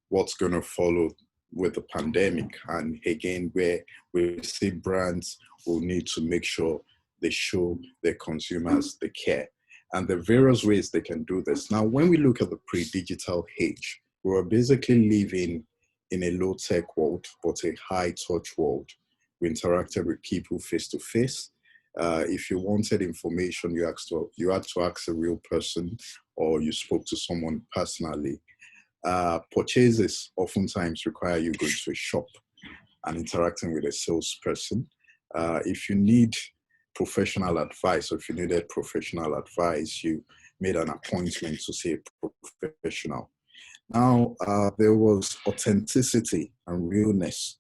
what's going to follow with the pandemic. And again, where we see brands will need to make sure they show their consumers the care. And the various ways they can do this. Now, when we look at the pre-digital age, we were basically living in a low-tech world, but a high-touch world. We interacted with people face-to-face. If you wanted information, you had to ask a real person, or you spoke to someone personally. Purchases oftentimes require you going to a shop and interacting with a salesperson. If you need professional advice, or if you needed professional advice, you made an appointment to see a professional. Now, there was authenticity and realness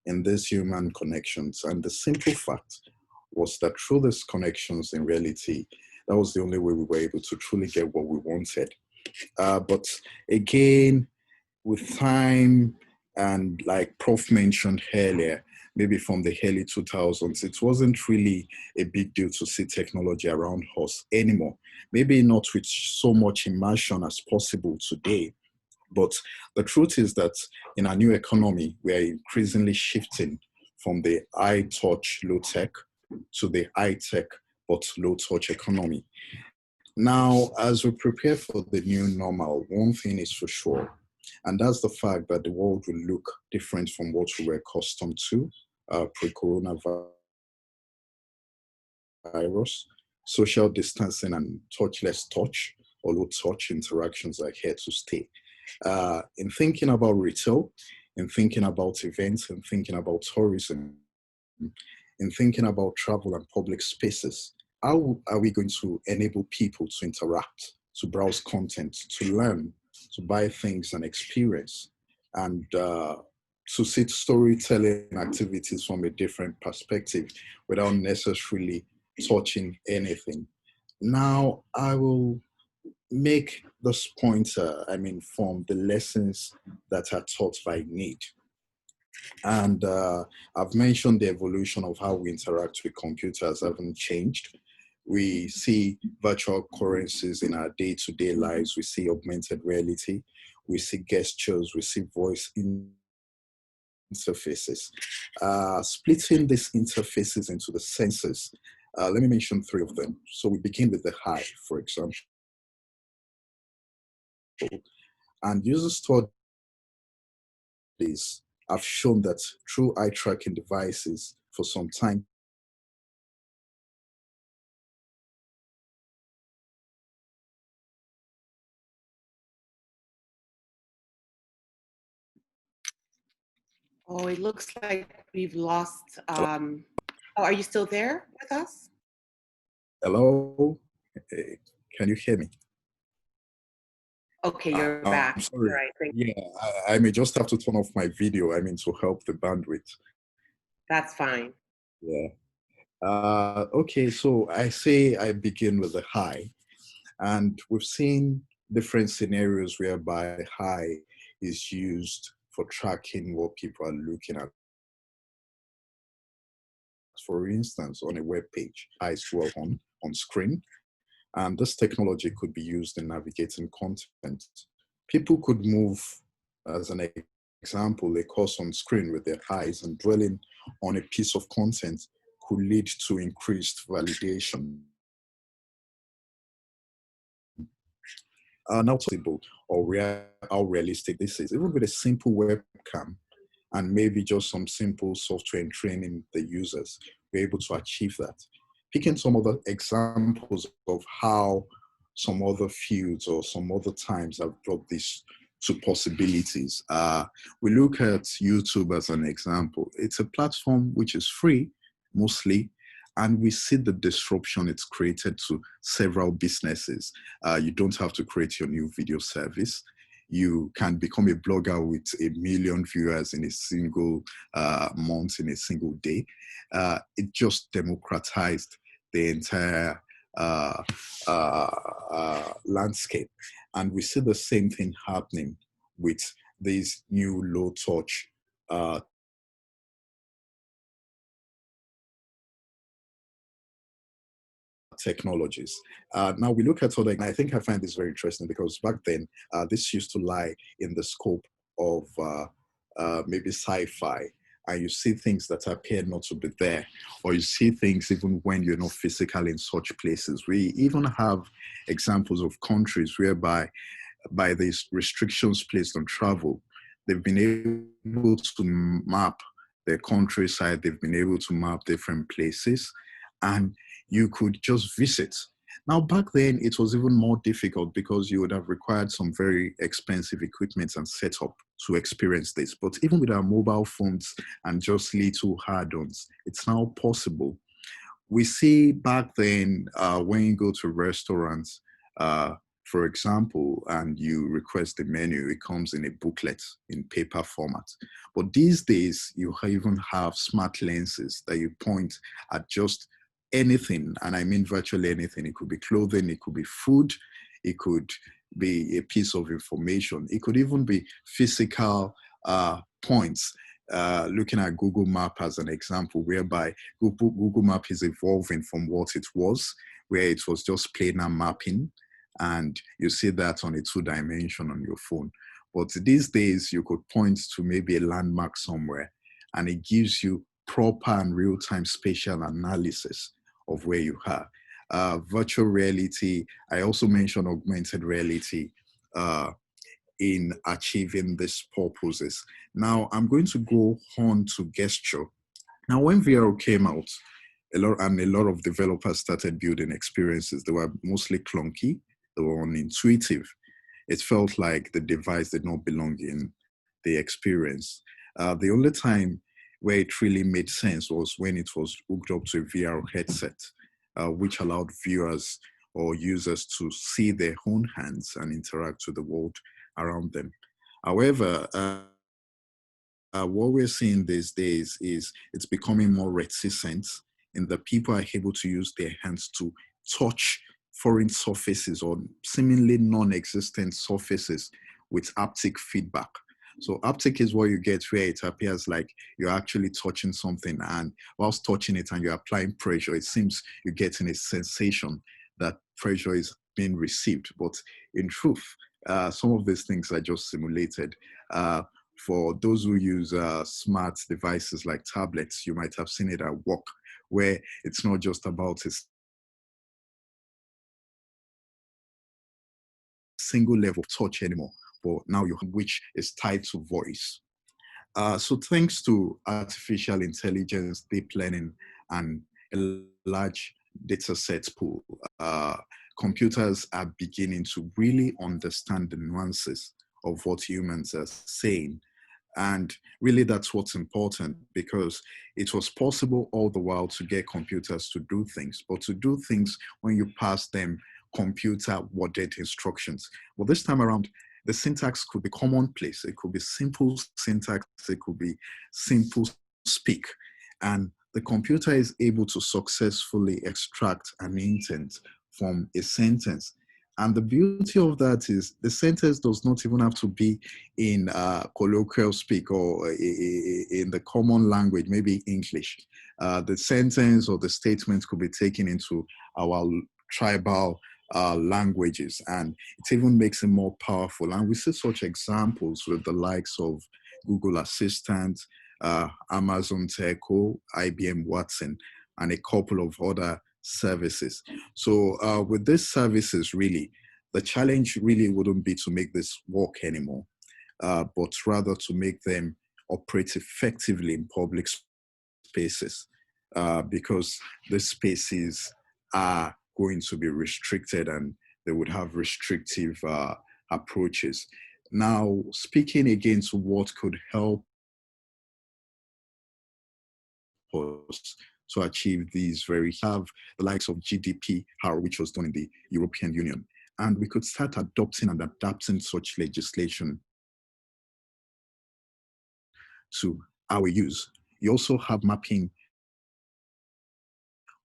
in these human connections. And the simple fact was that through these connections, in reality, that was the only way we were able to truly get what we wanted. But again, with time, and like Prof mentioned earlier, maybe from the early 2000s, it wasn't really a big deal to see technology around us anymore. Maybe not with so much immersion as possible today. But the truth is that in our new economy, we are increasingly shifting from the high-touch, low-tech to the high-tech but low-touch economy. Now, as we prepare for the new normal, one thing is for sure, and that's the fact that the world will look different from what we were accustomed to pre-coronavirus. Social distancing and touchless touch, or low-touch interactions are here to stay. In thinking about retail, in thinking about events, in thinking about tourism, in thinking about travel and public spaces, how are we going to enable people to interact, to browse content, to learn, to buy things and experience, and to see storytelling activities from a different perspective without necessarily touching anything? Now, I will make this point, from the lessons that are taught by need. And I've mentioned the evolution of how we interact with computers haven't changed. We see virtual currencies in our day-to-day lives. We see augmented reality. We see gestures. We see voice interfaces. Splitting these interfaces into the senses Let me mention three of them. So we begin with the high, for example. And user studies have shown that through eye tracking devices for some time, Oh, it looks like we've lost. Oh, are you still there with us? hello, can you hear me? Okay, you're back. I'm sorry. All right, thank Yeah, I may just have to turn off my video. I mean, to help the bandwidth. That's fine. Yeah. Okay, so I say I begin with the high, and we've seen different scenarios whereby high is used for tracking what people are looking at. For instance, on a web page, eyes dwell on screen, and this technology could be used in navigating content. People could move, as an example, a cursor on screen with their eyes, and dwelling on a piece of content could lead to increased validation. Now, possible or how realistic this is, even with a simple webcam and maybe just some simple software and training the users, we're able to achieve that. Picking some other examples of how some other fields or some other times have brought this to possibilities. We look at YouTube as an example. It's a platform which is free, mostly, and we see the disruption it's created to several businesses. You don't have to create your new video service. You can become a blogger with 1 million viewers in a single month, in a single day. It just democratized the entire landscape. And we see the same thing happening with these new low-touch technologies. Now we look at other, and I think I find this very interesting because back then, this used to lie in the scope of maybe sci-fi, and you see things that appear not to be there, or you see things even when you're not physically in such places. We even have examples of countries whereby by these restrictions placed on travel, they've been able to map their countryside, they've been able to map different places, and you could just visit. Now, back then, it was even more difficult because you would have required some very expensive equipment and setup to experience this. But even with our mobile phones and just little add-ons, it's now possible. We see back then, when you go to restaurants, for example, and you request the menu, it comes in a booklet in paper format. But these days, you even have smart lenses that you point at just anything, and I mean virtually anything. It could be clothing, it could be food, it could be a piece of information. It could even be physical points. Looking at Google Map as an example, whereby Google Map is evolving from what it was, where it was just planar mapping, and you see that on a 2-dimension on your phone. But these days, you could point to maybe a landmark somewhere, and it gives you proper and real-time spatial analysis of where you are. Virtual reality, I also mentioned augmented reality in achieving these purposes. Now, I'm going to go on to gesture. Now, when VR came out, a lot of developers started building experiences. They were mostly clunky, they were unintuitive. It felt like the device did not belong in the experience. The only time where it really made sense was when it was hooked up to a VR headset, which allowed viewers or users to see their own hands and interact with the world around them. However, what we're seeing these days is it's becoming more reticent in that people are able to use their hands to touch foreign surfaces or seemingly non-existent surfaces with haptic feedback. So haptic is what you get where it appears like you're actually touching something, and whilst touching it and you're applying pressure, it seems you're getting a sensation that pressure is being received. But in truth, some of these things are just simulated. For those who use smart devices like tablets, you might have seen it at work, where it's not just about a single level of touch anymore, but now you have which is tied to voice. So thanks to artificial intelligence, deep learning, and a large data set pool, computers are beginning to really understand the nuances of what humans are saying. And really that's what's important, because it was possible all the while to get computers to do things, but to do things when you pass them computer worded instructions. Well, this time around, the syntax could be commonplace. It could be simple syntax. It could be simple speak. And the computer is able to successfully extract an intent from a sentence. And the beauty of that is the sentence does not even have to be in colloquial speak or in the common language, maybe English. The sentence or the statement could be taken into our tribal languages, and it even makes it more powerful. And we see such examples with the likes of Google Assistant, Amazon Echo, IBM Watson, and a couple of other services. So with these services, really, the challenge really wouldn't be to make this work anymore, but rather to make them operate effectively in public spaces, because the spaces are going to be restricted and they would have restrictive approaches. Now, speaking again to what could help us to achieve these have the likes of GDPR, which was done in the European Union. And we could start adopting and adapting such legislation to our use. You also have mapping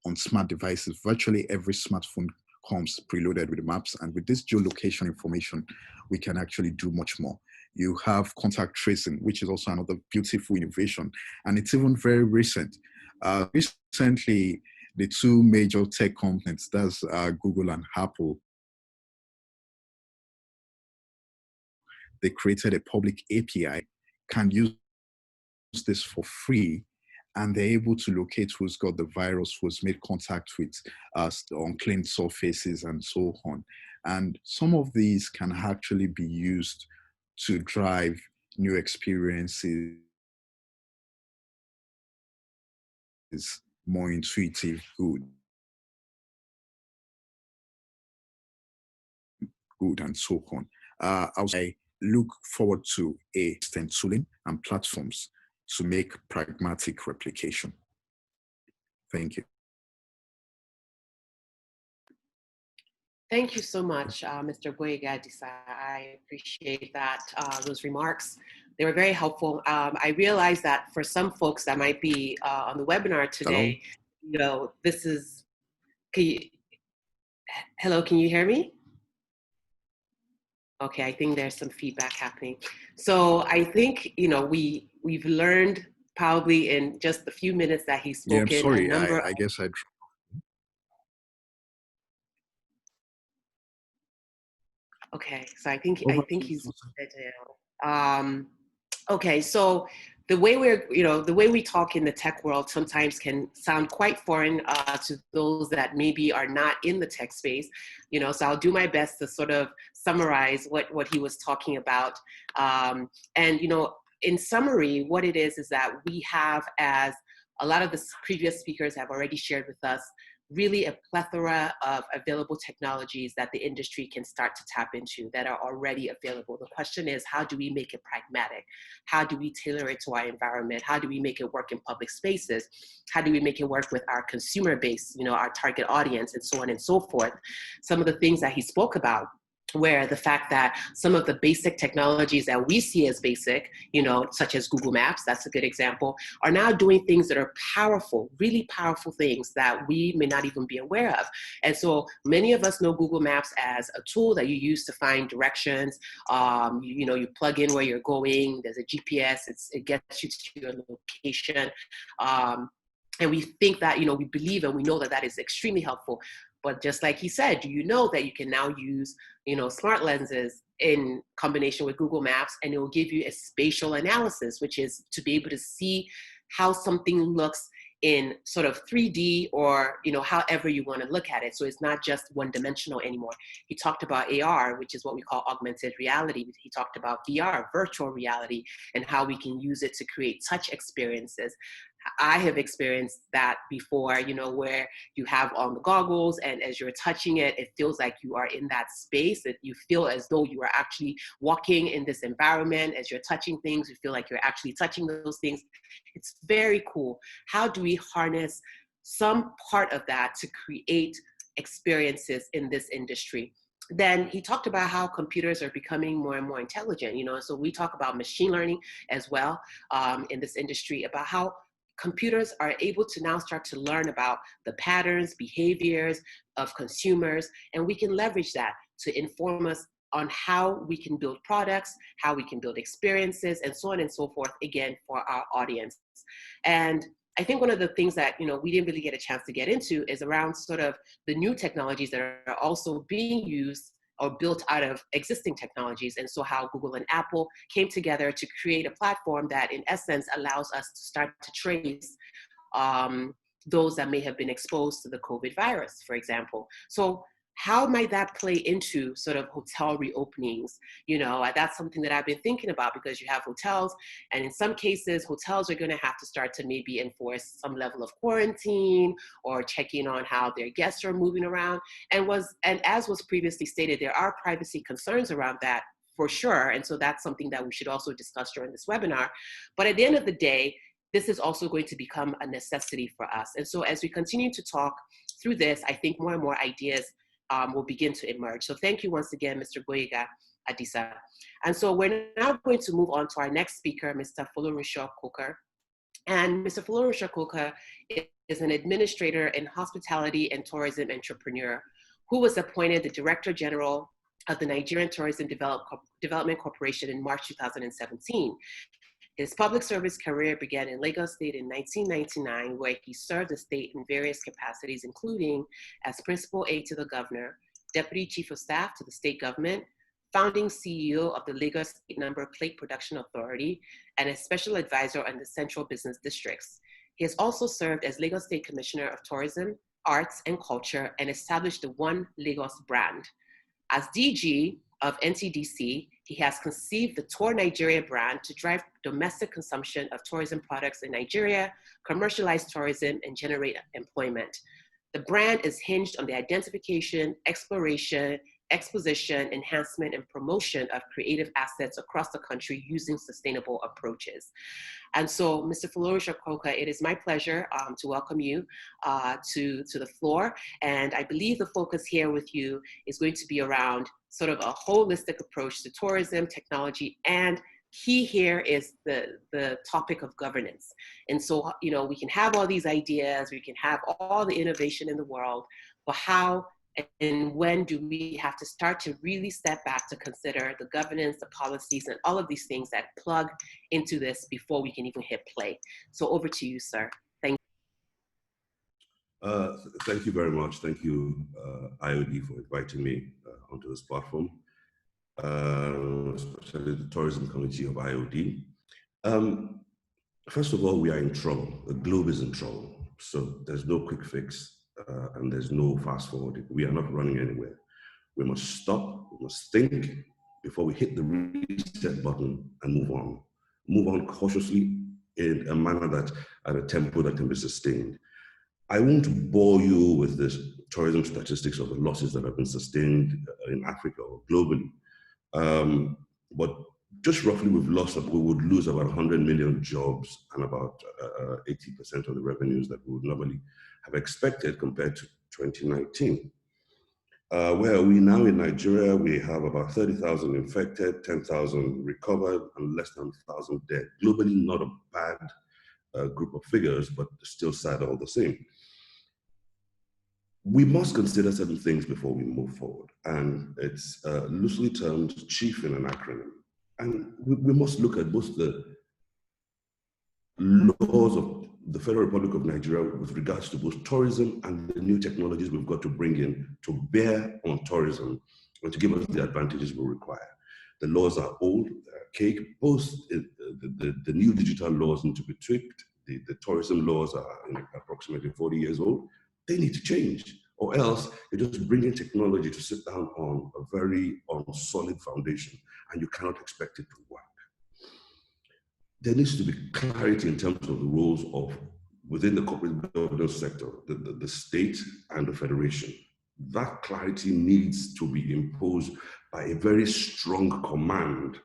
on smart devices. Virtually every smartphone comes preloaded with the maps, and with this geolocation information, we can actually do much more. You have contact tracing, which is also another beautiful innovation, and it's even very recent. Recently, the two major tech companies, that's Google and Apple, they created a public API, can use this for free, and they're able to locate who's got the virus, who's made contact with unclean surfaces and so on. And some of these can actually be used to drive new experiences, more intuitive, good, and so on. I look forward to extend tooling and platforms to make pragmatic replication. Thank you. Thank you so much, Mr. Boyegadisa. I appreciate that, those remarks. They were very helpful. I realize that for some folks that might be on the webinar today, you know, this is, hello, can you hear me? Okay, I think there's some feedback happening. So I think, you know, we've learned probably in just the few minutes that he's spoken. Yeah, I'm sorry, I guess I okay, so I think he's okay, so the way the way we talk in the tech world sometimes can sound quite foreign to those that maybe are not in the tech space, you know, so I'll do my best to sort of summarize what he was talking about. And, you know, in summary, what it is that we have, as a lot of the previous speakers have already shared with us, really a plethora of available technologies that the industry can start to tap into that are already available. The question is, how do we make it pragmatic? How do we tailor it to our environment? How do we make it work in public spaces? How do we make it work with our consumer base, you know, our target audience, and so on and so forth? Some of the things that he spoke about, where the fact that some of the basic technologies that we see as basic, you know, such as Google Maps, that's a good example, are now doing things that are powerful, really powerful things that we may not even be aware of. And so many of us know Google Maps as a tool that you use to find directions. You know, you plug in where you're going, there's a GPS, it gets you to your location. And we think that, you know, we believe and we know that that is extremely helpful. But just like he said, do you know that you can now use, you know, smart lenses in combination with Google Maps, and it will give you a spatial analysis, which is to be able to see how something looks in sort of 3D or, however you want to look at it. So it's not just one dimensional anymore. He talked about AR, which is what we call augmented reality. He talked about VR, virtual reality, and how we can use it to create touch experiences. I have experienced that before, where you have on the goggles, and as you're touching it, it feels like you are in that space, that you feel as though you are actually walking in this environment. As you're touching things, you feel like you're actually touching those things. It's very cool. How do we harness some part of that to create experiences in this industry? Then he talked about how computers are becoming more and more intelligent, so we talk about machine learning as well in this industry, about how computers are able to now start to learn about the patterns, behaviors of consumers, and we can leverage that to inform us on how we can build products, how we can build experiences, and so on and so forth, again, for our audience. And I think one of the things that we didn't really get a chance to get into is around sort of the new technologies that are also being used or built out of existing technologies. And so how Google and Apple came together to create a platform that in essence allows us to start to trace those that may have been exposed to the COVID virus, for example. So how might that play into sort of hotel reopenings? That's something that I've been thinking about, because you have hotels, and in some cases, hotels are going to have to start to maybe enforce some level of quarantine or checking on how their guests are moving around. And as was previously stated, there are privacy concerns around that for sure. And so that's something that we should also discuss during this webinar. But at the end of the day, this is also going to become a necessity for us. And so as we continue to talk through this, I think more and more ideas will begin to emerge. So thank you once again, Mr. Boyega Adisa. And so we're now going to move on to our next speaker, Mr. Folorunsho Coker. And Mr. Folorunsho Coker is an administrator and hospitality and tourism entrepreneur who was appointed the Director General of the Nigerian Tourism Development Corporation in March 2017. His public service career began in Lagos State in 1999, where he served the state in various capacities, including as principal aide to the governor, deputy chief of staff to the state government, founding CEO of the Lagos State Number Plate Production Authority, and a special advisor on the central business districts. He has also served as Lagos State Commissioner of Tourism, Arts, and Culture, and established the One Lagos brand. As DG of NTDC, he has conceived the Tour Nigeria brand to drive domestic consumption of tourism products in Nigeria, commercialize tourism, and generate employment. The brand is hinged on the identification, exploration, exposition, enhancement, and promotion of creative assets across the country using sustainable approaches. And so, Mr. Folorunsho Coker, it is my pleasure to welcome you to the floor. And I believe the focus here with you is going to be around sort of a holistic approach to tourism, technology, and key here is the topic of governance. And so, we can have all these ideas, we can have all the innovation in the world, but how and when do we have to start to really step back to consider the governance, the policies, and all of these things that plug into this before we can even hit play? So over to you, sir. Thank you. Thank you very much. Thank you, IOD, for inviting me onto this platform, especially the Tourism Committee of IOD. First of all, we are in trouble. The globe is in trouble. So there's no quick fix. And there's no fast forwarding. We are not running anywhere. We must stop, we must think before we hit the reset button and move on. Move on cautiously in a manner that, at a tempo that can be sustained. I won't bore you with this tourism statistics of the losses that have been sustained in Africa or globally. But just roughly we would lose about 100 million jobs and about 80% of the revenues that we would normally have expected compared to 2019. Where are we now in Nigeria? We have about 30,000 infected, 10,000 recovered, and less than 1,000 dead. Globally, not a bad group of figures, but still sad all the same. We must consider certain things before we move forward, and it's loosely termed CHIEF in an acronym. And we must look at both the laws of the Federal Republic of Nigeria with regards to both tourism and the new technologies we've got to bring in to bear on tourism and to give us the advantages we require. The laws are old, they're archaic. Both the new digital laws need to be tweaked. the tourism laws are approximately 40 years old. They need to change, or else you're just bringing technology to sit down on a very solid foundation, and you cannot expect it to work. There needs to be clarity in terms of the roles of within the corporate governance sector, the state and the federation. That clarity needs to be imposed by a very strong command,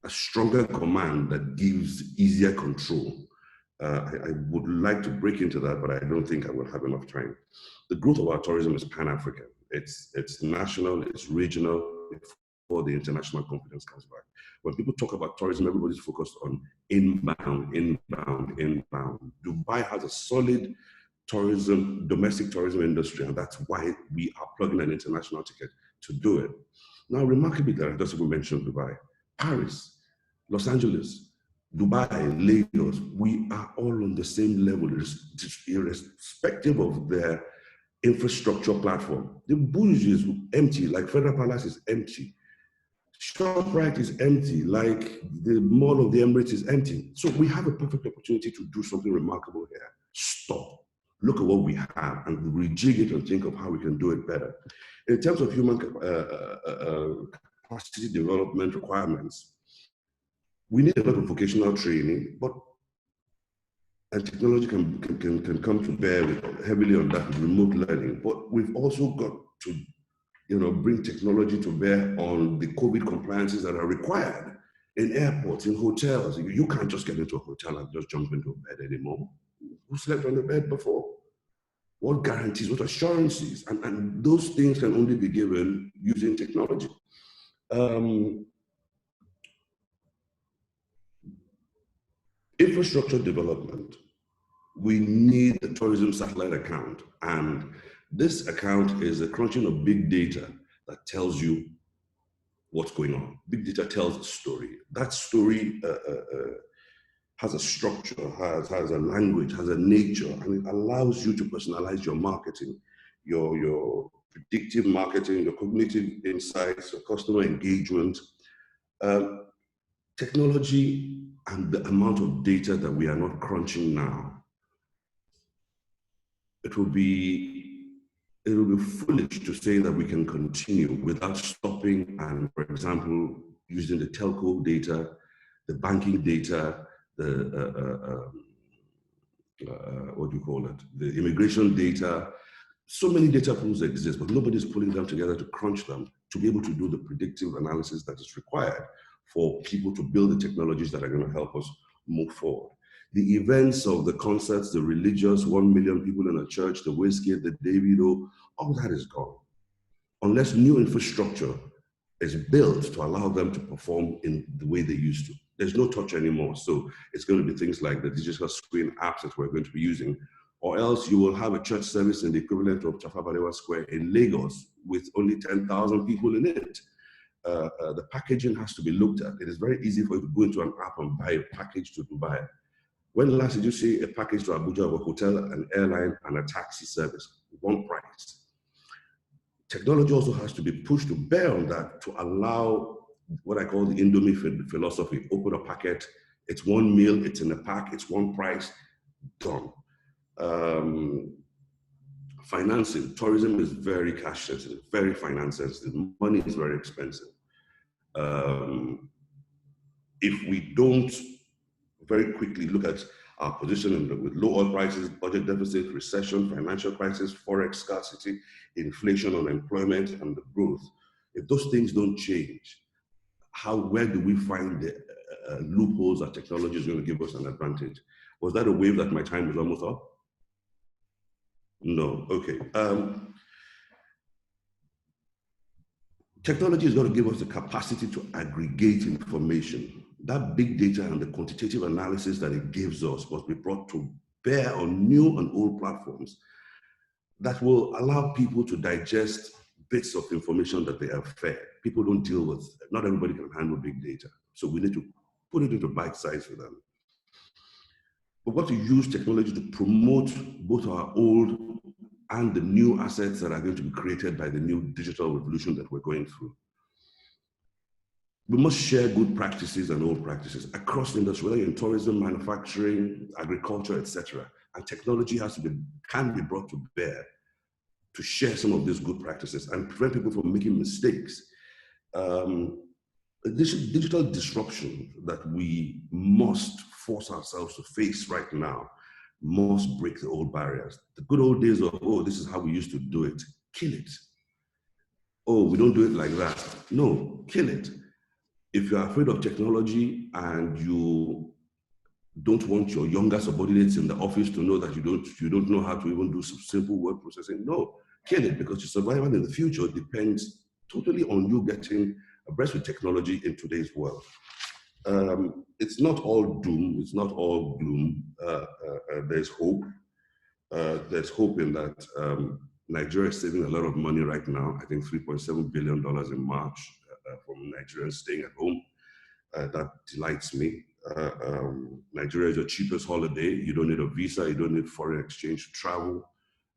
a stronger command that gives easier control. I would like to break into that, but I don't think I will have enough time. The growth of our tourism is Pan-African. It's national, it's regional, before the international confidence comes back. When people talk about tourism, everybody's focused on inbound. Dubai has a solid tourism, domestic tourism industry, and that's why we are plugging an international ticket to do it. Now, remarkably, that I just even mentioned Dubai, Paris, Los Angeles, Dubai, Lagos, we are all on the same level, irrespective of their infrastructure platform. The Burj is empty, like Federal Palace is empty. ShopRite is empty, like the Mall of the Emirates is empty. So we have a perfect opportunity to do something remarkable here. Stop, look at what we have, and rejig it and think of how we can do it better. In terms of human capacity development requirements, we need a lot of vocational training, and technology can come to bear heavily on that remote learning. But we've also got to bring technology to bear on the COVID compliances that are required in airports, in hotels. You can't just get into a hotel and just jump into a bed anymore. Who slept on the bed before? What guarantees, what assurances? And those things can only be given using technology. Infrastructure development. We need a tourism satellite account, and this account is a crunching of big data that tells you what's going on. Big data tells a story. That story has a structure, has a language, has a nature, and it allows you to personalize your marketing, your predictive marketing, your cognitive insights, your customer engagement. Technology and the amount of data that we are not crunching now, it will be foolish to say that we can continue without stopping and, for example, using the telco data, the banking data, the what do you call it? The immigration data. So many data pools exist, but nobody's pulling them together to crunch them to be able to do the predictive analysis that is required for people to build the technologies that are going to help us move forward. The events of the concerts, the religious, 1 million people in a church, the Wizkid, the Davido, all that is gone. Unless new infrastructure is built to allow them to perform in the way they used to. There's no touch anymore. So it's going to be things like the digital screen apps that we're going to be using, or else you will have a church service in the equivalent of Tafawa Balewa Square in Lagos with only 10,000 people in it. The packaging has to be looked at. It is very easy for you to go into an app and buy a package to Dubai. When last did you see a package to Abuja of a hotel, an airline, and a taxi service? One price. Technology also has to be pushed to bear on that to allow what I call the Indomie philosophy. Open a packet, it's one meal, it's in a pack, it's one price, done. Financing, tourism is very cash sensitive, very finance sensitive. Money is very expensive. If we don't very quickly look at our position with low oil prices, budget deficit, recession, financial crisis, forex scarcity, inflation, unemployment, and the growth, if those things don't change, where do we find the loopholes that technology is going to give us an advantage? Was that a wave that my time was almost up? No, okay. Technology is going to give us the capacity to aggregate information. That big data and the quantitative analysis that it gives us must be brought to bear on new and old platforms that will allow people to digest bits of information that they have fed. People don't deal with, not everybody can handle big data. So we need to put it into bite size for them. We've got to use technology to promote both our old and the new assets that are going to be created by the new digital revolution that we're going through. we must share good practices and old practices across the industry, whether in tourism, manufacturing, agriculture, etc. And technology can be brought to bear to share some of these good practices and prevent people from making mistakes. Digital disruption that we must force ourselves to face right now must break the old barriers. The good old days of, oh, this is how we used to do it, kill it. Oh, we don't do it like that. No, kill it. If you're afraid of technology and you don't want your younger subordinates in the office to know that you don't know how to even do some simple word processing, no, kill it, because your survival in the future depends totally on you getting abreast with technology in today's world. It's not all doom, it's not all gloom. There's hope. There's hope in that Nigeria is saving a lot of money right now. I think $3.7 billion in March from Nigerians staying at home. That delights me. Nigeria is your cheapest holiday. You don't need a visa, you don't need foreign exchange to travel.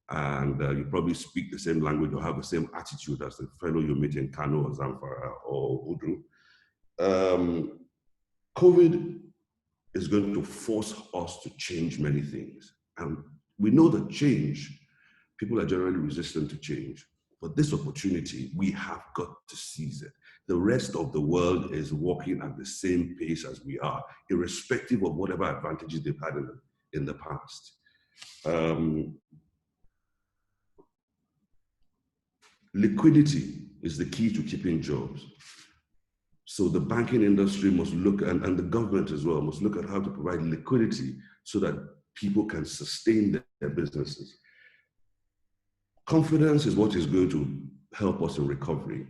And you probably speak the same language or have the same attitude as the fellow you meet in Kano or Zamfara or Udu. COVID is going to force us to change many things. And we know that change, people are generally resistant to change. But this opportunity, we have got to seize it. The rest of the world is walking at the same pace as we are, irrespective of whatever advantages they've had in the past. Liquidity is the key to keeping jobs. So the banking industry must look, and the government as well, must look at how to provide liquidity so that people can sustain their businesses. Confidence is what is going to help us in recovery.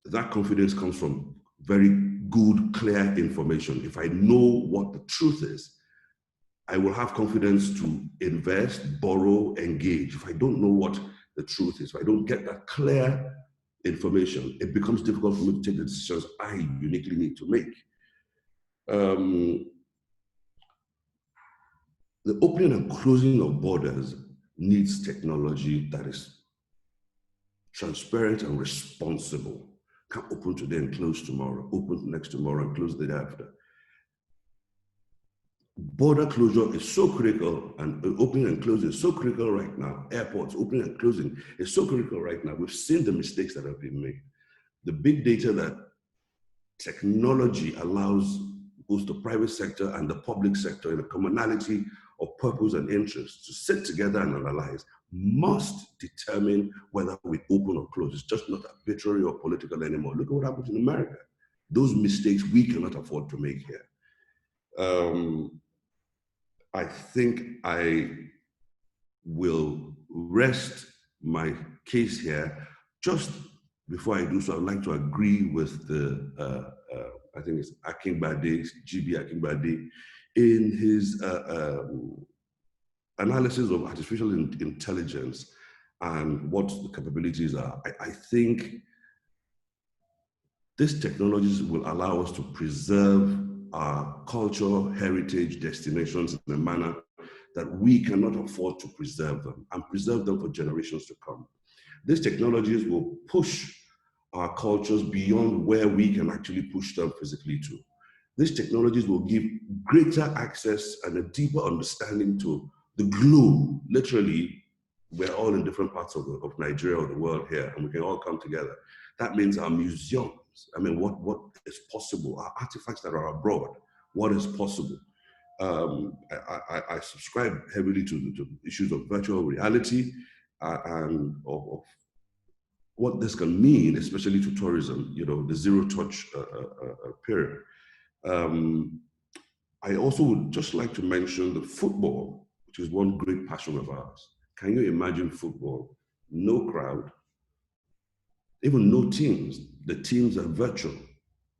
That confidence comes from very good, clear information. If I know what the truth is, I will have confidence to invest, borrow, engage. If I don't know what the truth is, if I don't get that clear information, it becomes difficult for me to take the decisions I uniquely need to make. The opening and closing of borders needs technology that is transparent and responsible. Can't open today and close tomorrow, open next tomorrow and close the day after. Border closure is so critical, and opening and closing is so critical right now. Airports opening and closing is so critical right now. We've seen the mistakes that have been made. The big data that technology allows both the private sector and the public sector in a commonality of purpose and interest to sit together and analyze must determine whether we open or close. It's just not arbitrary or political anymore. Look at what happened in America. Those mistakes we cannot afford to make here. I think I will rest my case here. Just before I do so, I'd like to agree with the, I think it's Akingbade, GB Akingbade, in his analysis of artificial intelligence and what the capabilities are. I think these technologies will allow us to preserve our culture, heritage, destinations in a manner that we cannot afford to preserve them and preserve them for generations to come. These technologies will push our cultures beyond where we can actually push them physically to. These technologies will give greater access and a deeper understanding to the globe. Literally, we're all in different parts of Nigeria or the world here, and we can all come together. That means our museums, I mean, what is possible, our artifacts that are abroad, what is possible. I subscribe heavily to issues of virtual reality and of what this can mean, especially to tourism, you know, the zero-touch period. I also would just like to mention the football, which is one great passion of ours. Can you imagine football? No crowd, even no teams. The teams are virtual.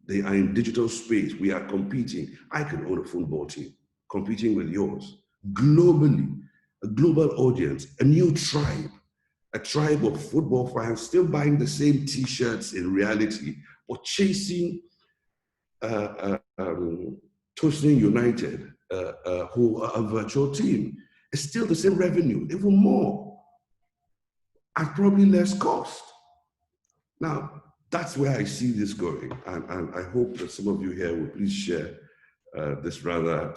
They are in digital space. We are competing. I can own a football team, competing with yours. Globally, a global audience, a new tribe, a tribe of football fans still buying the same t-shirts in reality, but chasing Toasting United, who are a virtual team. It's still the same revenue, even more, at probably less cost. Now, that's where I see this going. And I hope that some of you here will please share this rather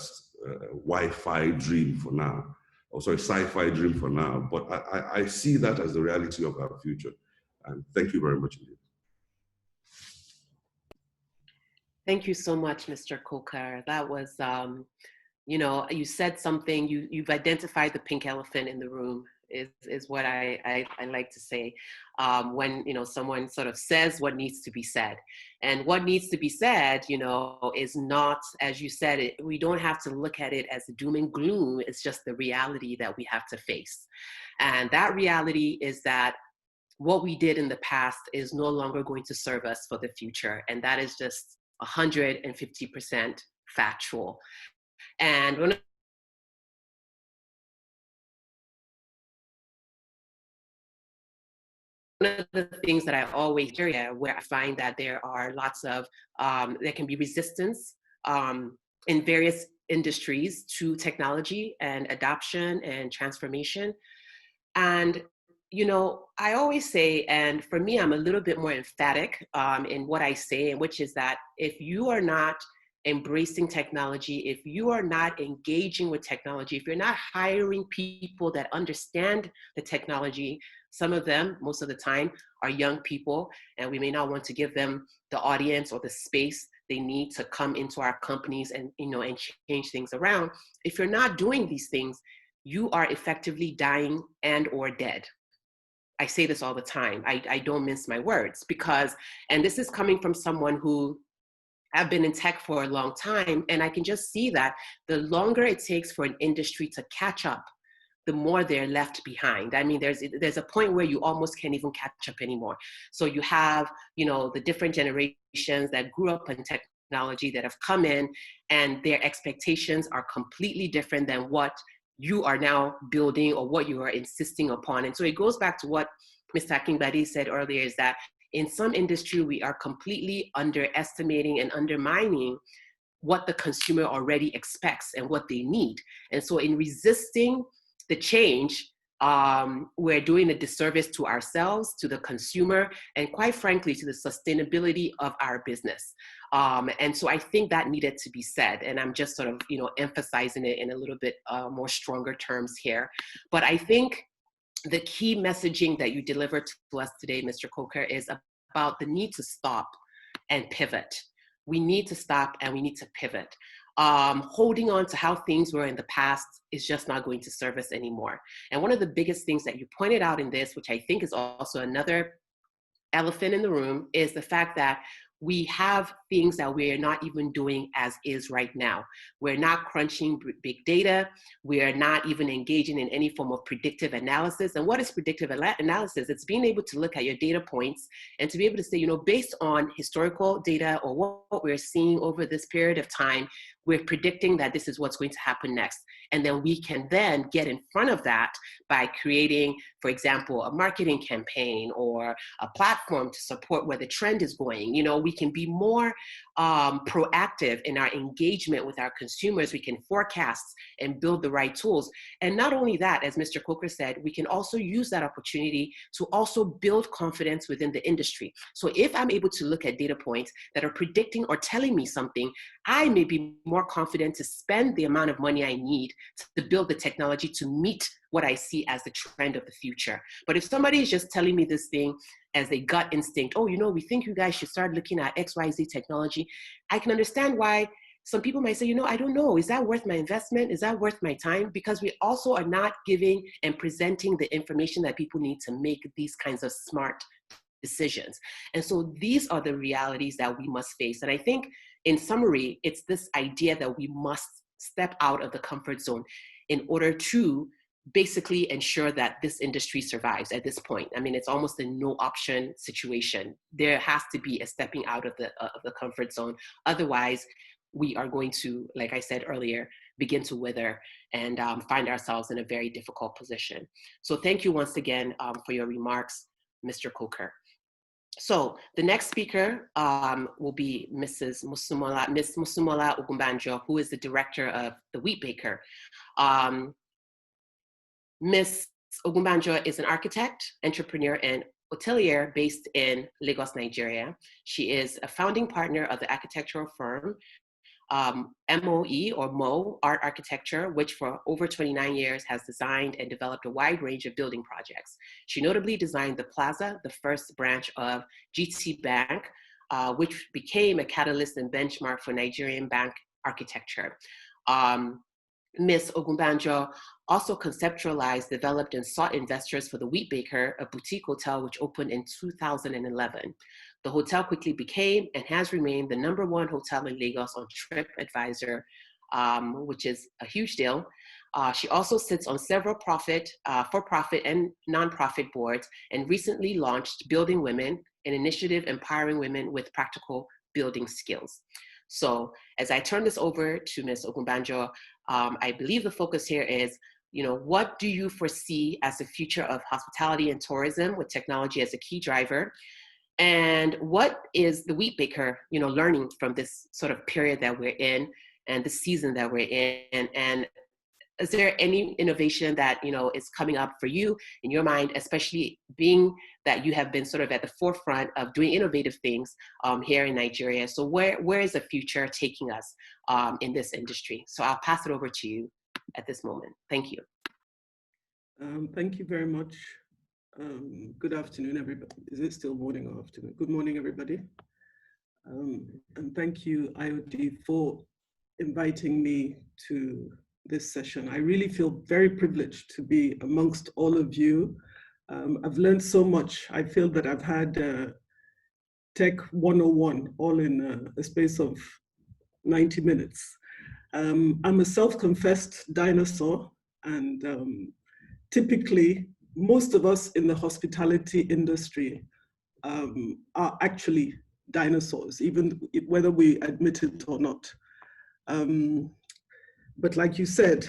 Wi-Fi dream for now, or sorry, sci-fi dream for now. But I see that as the reality of our future. And thank you very much indeed. Thank you so much, Mr. Coker. That was, you know, you said something, you've identified the pink elephant in the room, is what I like to say when, you know, someone sort of says what needs to be said. And what needs to be said, you know, is not, as you said, we don't have to look at it as doom and gloom. It's just the reality that we have to face. And that reality is that what we did in the past is no longer going to serve us for the future. And that is just 150% factual. And one of the things that I always hear, where I find that there are lots of, there can be resistance in various industries to technology and adoption and transformation. And, you know, I always say, and for me, I'm a little bit more emphatic in what I say, and which is that if you are not embracing technology, if you are not engaging with technology, if you're not hiring people that understand the technology, some of them, most of the time, are young people, and we may not want to give them the audience or the space they need to come into our companies and, you know, and change things around. If you're not doing these things, you are effectively dying and or dead. I say this all the time. I don't mince my words because, and this is coming from someone who I've been in tech for a long time, and I can just see that the longer it takes for an industry to catch up, the more they're left behind. I mean, there's a point where you almost can't even catch up anymore. So you have, you know, the different generations that grew up in technology that have come in, and their expectations are completely different than what you are now building or what you are insisting upon. And so it goes back to what Mr. Akingbade said earlier, is that in some industry, we are completely underestimating and undermining what the consumer already expects and what they need. And so in resisting the change, we're doing a disservice to ourselves, to the consumer, and quite frankly, to the sustainability of our business. And so I think that needed to be said, and I'm just sort of, you know, emphasizing it in a little bit more stronger terms here. But I think the key messaging that you delivered to us today, Mr. Coker, is about the need to stop and pivot. We need to stop and we need to pivot. Holding on to how things were in the past is just not going to serve us anymore. And one of the biggest things that you pointed out in this, which I think is also another elephant in the room, is the fact that we have things that we're not even doing as is right now. We're not crunching big data. We are not even engaging in any form of predictive analysis. And what is predictive analysis? It's being able to look at your data points and to be able to say, you know, based on historical data or what we're seeing over this period of time, we're predicting that this is what's going to happen next. And then we can then get in front of that by creating, for example, a marketing campaign or a platform to support where the trend is going. You know, we can be more proactive in our engagement with our consumers. We can forecast and build the right tools. And not only that, as Mr. Coker said, we can also use that opportunity to also build confidence within the industry. So if I'm able to look at data points that are predicting or telling me something, I may be more confident to spend the amount of money I need to build the technology to meet what I see as the trend of the future. But if somebody is just telling me this thing as a gut instinct, oh, you know, we think you guys should start looking at XYZ technology, I can understand why some people might say, you know, I don't know, is that worth my investment? Is that worth my time? Because we also are not giving and presenting the information that people need to make these kinds of smart decisions. And so these are the realities that we must face. And I think in summary, it's this idea that we must step out of the comfort zone in order to basically ensure that this industry survives at this point. I mean, it's almost a no option situation. There has to be a stepping out of the comfort zone. Otherwise, we are going to, like I said earlier, begin to wither and find ourselves in a very difficult position. So thank you once again for your remarks, Mr. Coker. So the next speaker will be Miss Musumola Ogumbanjo, who is the director of the Wheat Baker. Ms. Ogumbanjo is an architect, entrepreneur, and hotelier based in Lagos, Nigeria. She is a founding partner of the architectural firm MOE or Mo Art Architecture, which for over 29 years has designed and developed a wide range of building projects. She notably designed the Plaza, the first branch of GT Bank, which became a catalyst and benchmark for Nigerian bank architecture. Ms. Ogunbanjo also conceptualized, developed, and sought investors for the Wheat Baker, a boutique hotel which opened in 2011. The hotel quickly became and has remained the #1 hotel in Lagos on TripAdvisor, which is a huge deal. She also sits on several for-profit and nonprofit boards, and recently launched Building Women, an initiative empowering women with practical building skills. So as I turn this over to Ms. Ogunbanjo, I believe the focus here is, what do you foresee as the future of hospitality and tourism with technology as a key driver? And what is the Wheat Baker, learning from this sort of period that we're in and the season that we're in? And is there any innovation that, is coming up for you in your mind, especially being that you have been sort of at the forefront of doing innovative things here in Nigeria? So where is the future taking us in this industry? So I'll pass it over to you at this moment. Thank you. Thank you very much. Good afternoon, everybody. Is it still morning or afternoon? Good morning, everybody. And thank you, IOD, for inviting me to this session. I really feel very privileged to be amongst all of you. I've learned so much. I feel that I've had Tech 101 all in a space of 90 minutes. I'm a self-confessed dinosaur, and typically, most of us in the hospitality industry are actually dinosaurs, even whether we admit it or not. But like you said,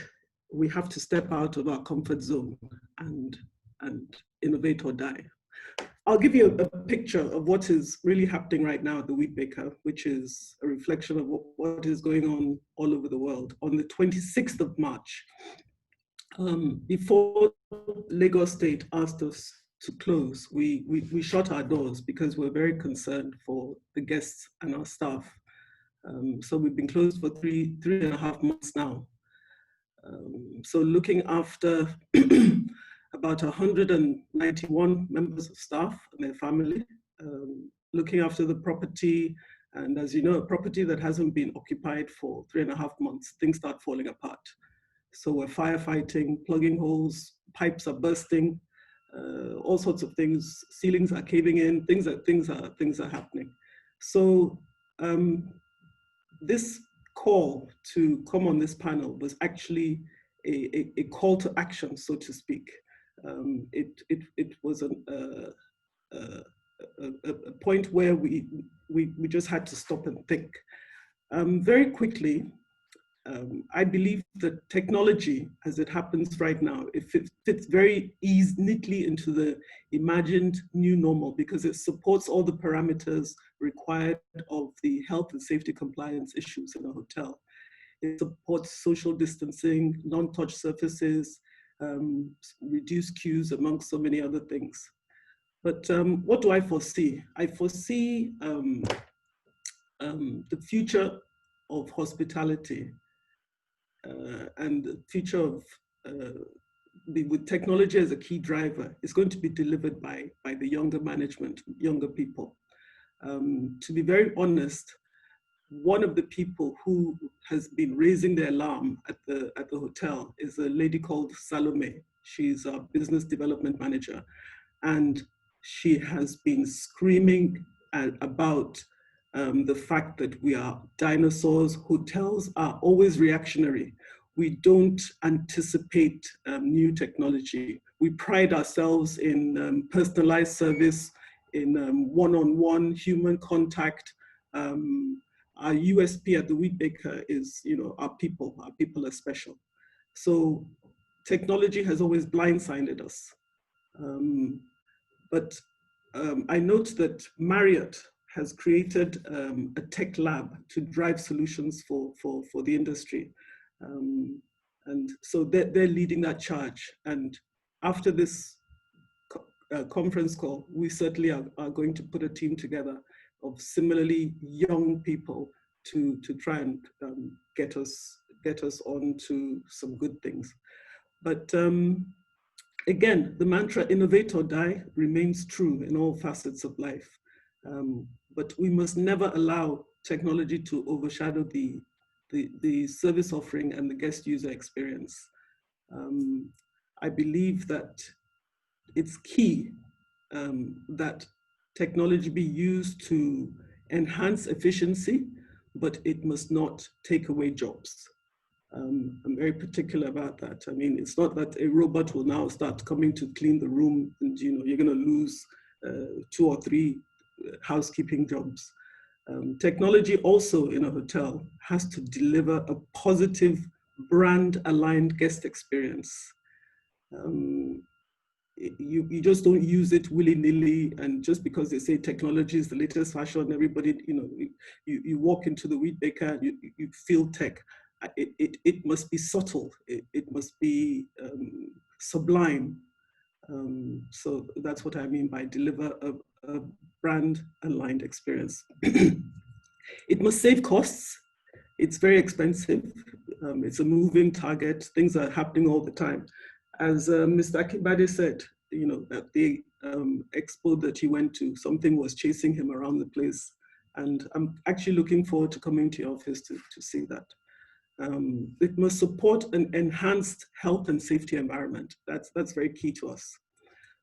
we have to step out of our comfort zone and innovate or die. I'll give you a picture of what is really happening right now at the Wheat Baker, which is a reflection of what is going on all over the world. On the 26th of March, before Lagos State asked us to close, we shut our doors because we're very concerned for the guests and our staff. So we've been closed for three and a half months now. So looking after about 191 members of staff and their family, looking after the property. And as you know, a property that hasn't been occupied for 3.5 months, things start falling apart. So we're firefighting, plugging holes, pipes are bursting, all sorts of things, ceilings are caving in, things are happening. So this call to come on this panel was actually a call to action, so to speak. It was a point where we just had to stop and think. Very quickly, I believe that technology, as it happens right now, it fits very neatly into the imagined new normal because it supports all the parameters required of the health and safety compliance issues in a hotel. It supports social distancing, non-touch surfaces, reduced queues, amongst so many other things. But what do I foresee? I foresee the future of hospitality and the future of with technology as a key driver is going to be delivered by the younger management, younger people. To be very honest, one of the people who has been raising the alarm at the hotel is a lady called Salome. She's our business development manager, and she has been screaming about the fact that we are dinosaurs. Hotels are always reactionary. We don't anticipate new technology. We pride ourselves in personalized service, in one-on-one human contact. Our USP at the Wheat Baker is, our people are special. So technology has always blindsided us. But I note that Marriott has created a tech lab to drive solutions for the industry. And so they're leading that charge. And after this conference call, we certainly are going to put a team together of similarly young people to try and get us on to some good things. But again, the mantra innovate or die remains true in all facets of life. But we must never allow technology to overshadow the service offering and the guest user experience. I believe that it's key that technology be used to enhance efficiency, but it must not take away jobs. I'm very particular about that. I mean, it's not that a robot will now start coming to clean the room and you're going to lose 2 or 3 housekeeping jobs. Technology also in a hotel has to deliver a positive brand-aligned guest experience. You just don't use it willy-nilly, and just because they say technology is the latest fashion, everybody, you walk into the wheat baker and you feel tech. It must be subtle. It must be sublime. So that's what I mean by deliver a brand-aligned experience. It must save costs. It's very expensive. It's a moving target. Things are happening all the time. As Mr. Akibade said, at the expo that he went to, something was chasing him around the place. And I'm actually looking forward to coming to your office to see that. It must support an enhanced health and safety environment. That's very key to us.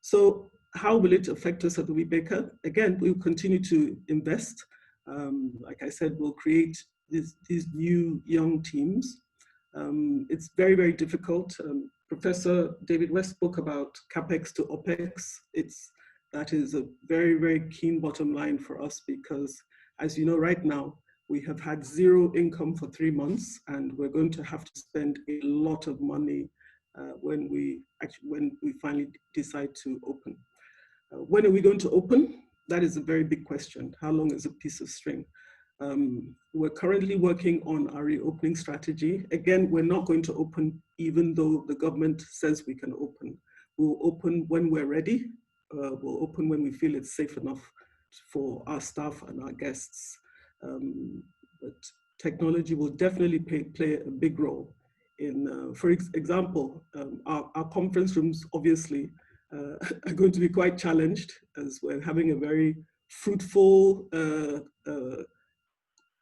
So how will it affect us at the Wheat Baker? Again, we'll continue to invest. Like I said, we'll create these new young teams. It's very, very difficult. Professor David West spoke about CapEx to OpEx. That is a very, very keen bottom line for us because, as you know, right now, we have had 0 income for 3 months, and we're going to have to spend a lot of money when we finally decide to open. When are we going to open? That is a very big question. How long is a piece of string? We're currently working on our reopening strategy. Again, we're not going to open even though the government says we can open. We'll open when we're ready. We'll open when we feel it's safe enough for our staff and our guests. But technology will definitely play a big role in, for example, our conference rooms obviously are going to be quite challenged as we're having a very fruitful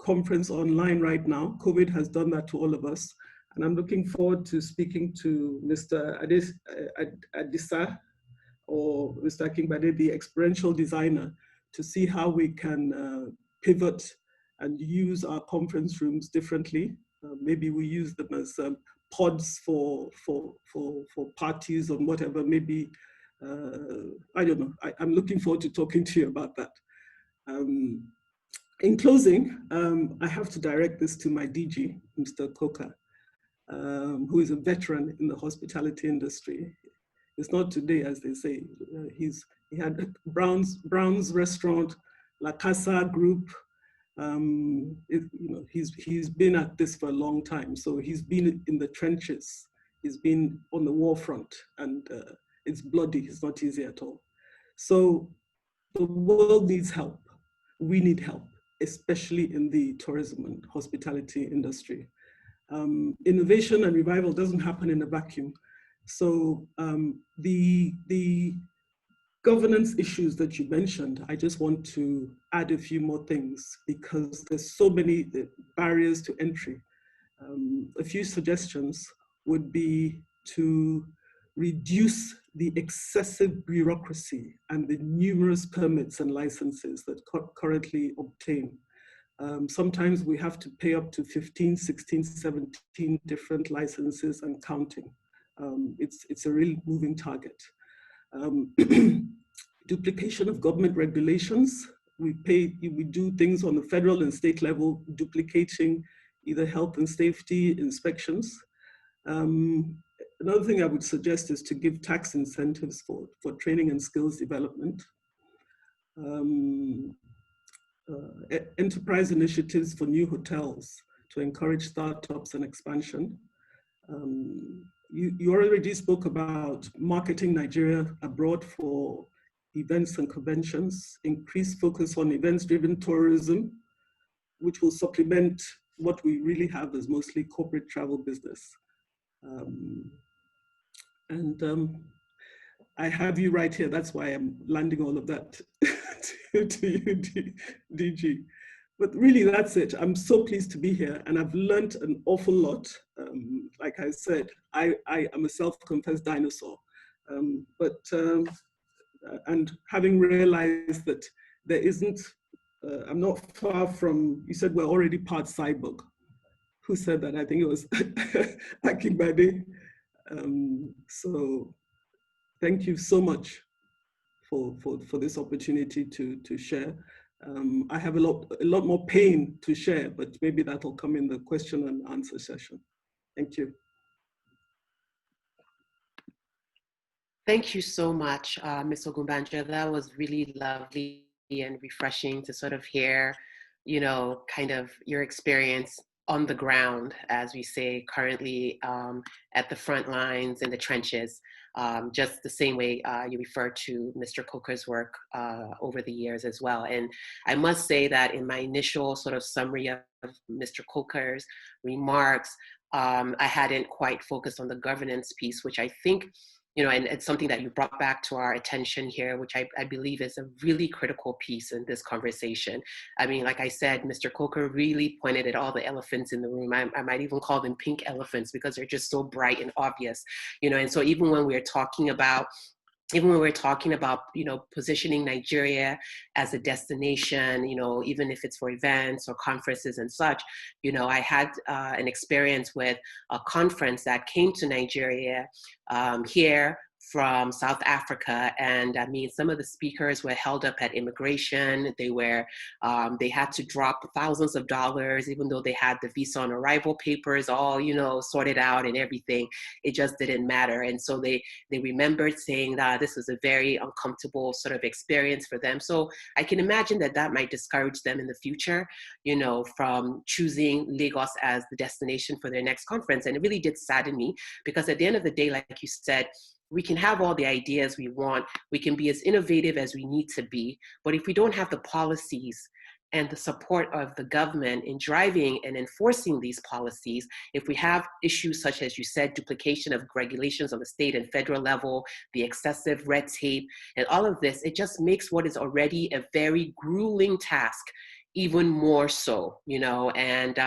conference online right now. COVID has done that to all of us. And I'm looking forward to speaking to Mr. Adisa or Mr. Akingbade, the experiential designer, to see how we can pivot and use our conference rooms differently. Maybe we use them as pods for parties or whatever. Maybe, I don't know. I'm looking forward to talking to you about that. In closing, I have to direct this to my DG, Mr. Coker, who is a veteran in the hospitality industry. It's not today, as they say. He had Brown's Restaurant, La Casa Group. He's been at this for a long time. So he's been in the trenches. He's been on the war front, and it's bloody. It's not easy at all. So the world needs help. We need help, especially in the tourism and hospitality industry. Innovation and revival doesn't happen in a vacuum. So the governance issues that you mentioned, I just want to add a few more things because there's so many barriers to entry. A few suggestions would be to reduce the excessive bureaucracy and the numerous permits and licenses that currently obtain. Sometimes we have to pay up to 15, 16, 17 different licenses and counting. It's a real moving target. Duplication of government regulations. We do things on the federal and state level, duplicating either health and safety inspections. Another thing I would suggest is to give tax incentives for training and skills development. Enterprise initiatives for new hotels to encourage startups and expansion. You already spoke about marketing Nigeria abroad for events and conventions, increased focus on events-driven tourism, which will supplement what we really have as mostly corporate travel business. I have you right here. That's why I'm landing all of that to you, DG. But really, that's it. I'm so pleased to be here, and I've learned an awful lot. Like I said, I am a self-confessed dinosaur. And having realized that there isn't, I'm not far from, you said we're already part cyborg. Who said that? I think it was Akibade. So thank you so much for this opportunity to share. I have a lot more pain to share, but maybe that'll come in the question and answer session. Thank you. Thank you so much, Ms. Ogunbanja. That was really lovely and refreshing to sort of hear, you know, kind of your experience on the ground, as we say currently, at the front lines in the trenches, just the same way you referred to Mr. Coker's work over the years as well. And I must say that in my initial sort of summary of Mr. Coker's remarks, I hadn't quite focused on the governance piece, which I think, you know, and it's something that you brought back to our attention here, which I believe is a really critical piece in this conversation. I mean, like I said, Mr. Coker really pointed at all the elephants in the room. I might even call them pink elephants because they're just so bright and obvious, you know. And so even when we're talking about you know, positioning Nigeria as a destination, you know, even if it's for events or conferences and such, you know, I had an experience with a conference that came to Nigeria here from South Africa. And I mean, some of the speakers were held up at immigration. They had to drop thousands of dollars, even though they had the visa on arrival papers all, you know, sorted out and everything. It just didn't matter. And so they remembered saying that this was a very uncomfortable sort of experience for them. So I can imagine that that might discourage them in the future, you know, from choosing Lagos as the destination for their next conference. And it really did sadden me, because at the end of the day, like you said, we can have all the ideas we want. We can be as innovative as we need to be. But if we don't have the policies and the support of the government in driving and enforcing these policies, if we have issues such as you said, duplication of regulations on the state and federal level, the excessive red tape, and all of this, it just makes what is already a very grueling task even more so, you know. And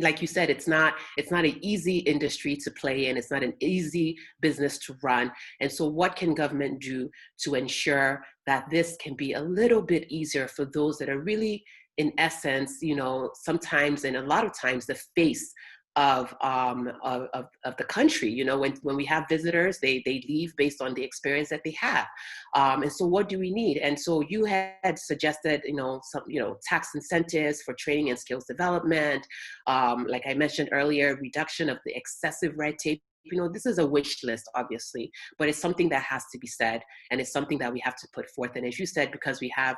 like you said, it's not an easy industry to play in. It's not an easy business to run. And so what can government do to ensure that this can be a little bit easier for those that are really, in essence, you know, sometimes and a lot of times the face of the country? You know, when we have visitors, they leave based on the experience that they have. And so what do we need? And so you had suggested, you know, some, you know, tax incentives for training and skills development. Like I mentioned earlier, reduction of the excessive red tape. You know, this is a wish list, obviously, but it's something that has to be said, and it's something that we have to put forth. And as you said, because we have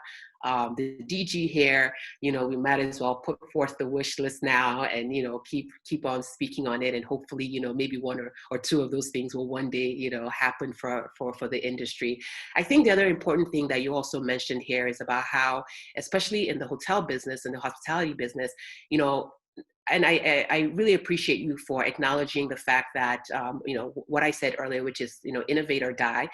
the DG here, you know, we might as well put forth the wish list now, and, you know, keep on speaking on it, and hopefully, you know, maybe one or two of those things will one day, you know, happen for the industry. I think the other important thing that you also mentioned here is about how, especially in the hotel business and the hospitality business, you know, and I really appreciate you for acknowledging the fact that, you know, what I said earlier, which is, you know, innovate or die.